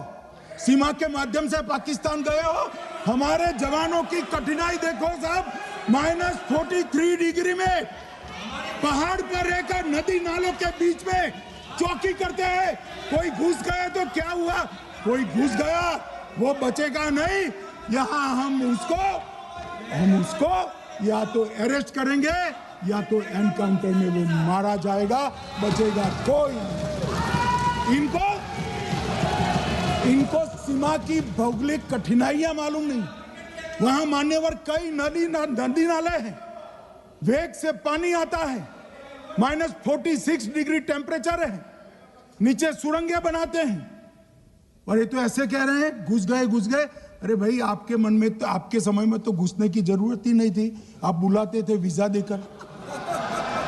सीमा के माध्यम से पाकिस्तान गए हो। हमारे जवानों की कठिनाई देखो साहब, -43 डिग्री में पहाड़ पर रहकर नदी नालों के बीच में चौकी करते हैं। कोई घुस गए तो क्या हुआ? कोई घुस गया, वो बचेगा नहीं। यहां हम उसको या तो अरेस्ट करेंगे या तो एनकाउंटर में वो मारा जाएगा, बचेगा कोई नहीं। इनको सीमा की भौगोलिक कठिनाइयां मालूम नहीं। वहां मान्यवर कई नदी नाले हैं, वेग से पानी आता है, -46 डिग्री टेम्परेचर है, नीचे सुरंगें बनाते हैं। और ये तो ऐसे कह रहे हैं घुस गए। अरे भाई, आपके मन में तो, आपके समय में तो घुसने की जरूरत ही नहीं थी। आप बुलाते थे वीजा देकर,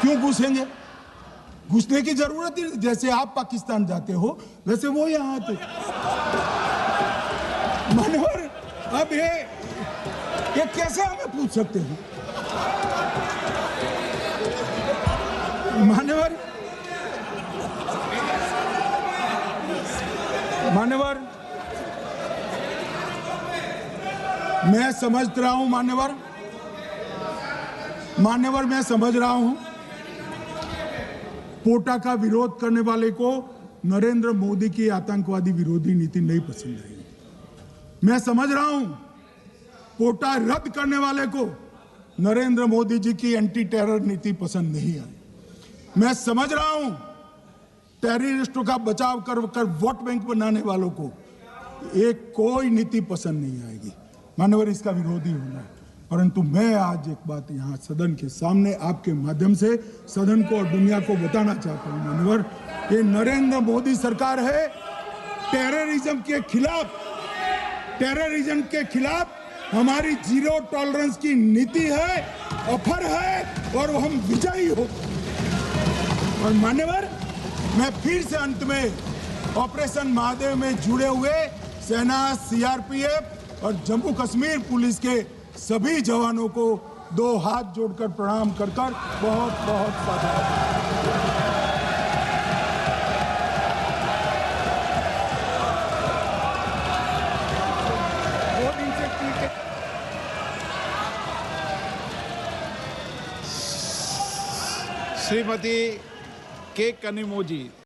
क्यों घुसेंगे? घुसने की जरूरत ही, जैसे आप पाकिस्तान जाते हो वैसे वो यहां आते। मानवर, अब ये कैसे हमें पूछ सकते हैं? मान्यवर, मैं समझ रहा हूं, मान्यवर मैं समझ रहा हूं, पोटा का विरोध करने वाले को नरेंद्र मोदी की आतंकवादी विरोधी नीति नहीं पसंद आई। मैं समझ रहा हूं, पोटा रद्द करने वाले को नरेंद्र मोदी जी की एंटी टेरर नीति पसंद नहीं आई। मैं समझ रहा हूं, टेररिस्टों का बचाव कर वोट बैंक बनाने वालों को एक कोई नीति पसंद नहीं आएगी। मानवर, इसका विरोधी होना है। परंतु मैं आज एक बात यहां सदन के सामने आपके माध्यम से सदन को और दुनिया को बताना चाहता हूं। मानवर, ये नरेंद्र मोदी सरकार है, टेररिज्म के खिलाफ हमारी जीरो टॉलरेंस की नीति है, ऑफर है, और वो हम विजयी हो। और मान्यवर, मैं फिर से अंत में ऑपरेशन महादेव में जुड़े हुए सेना, CRPF और जम्मू कश्मीर पुलिस के सभी जवानों को 2 हाथ जोड़कर प्रणाम कर बहुत साधुवाद। श्रीमती के कनिमोझी।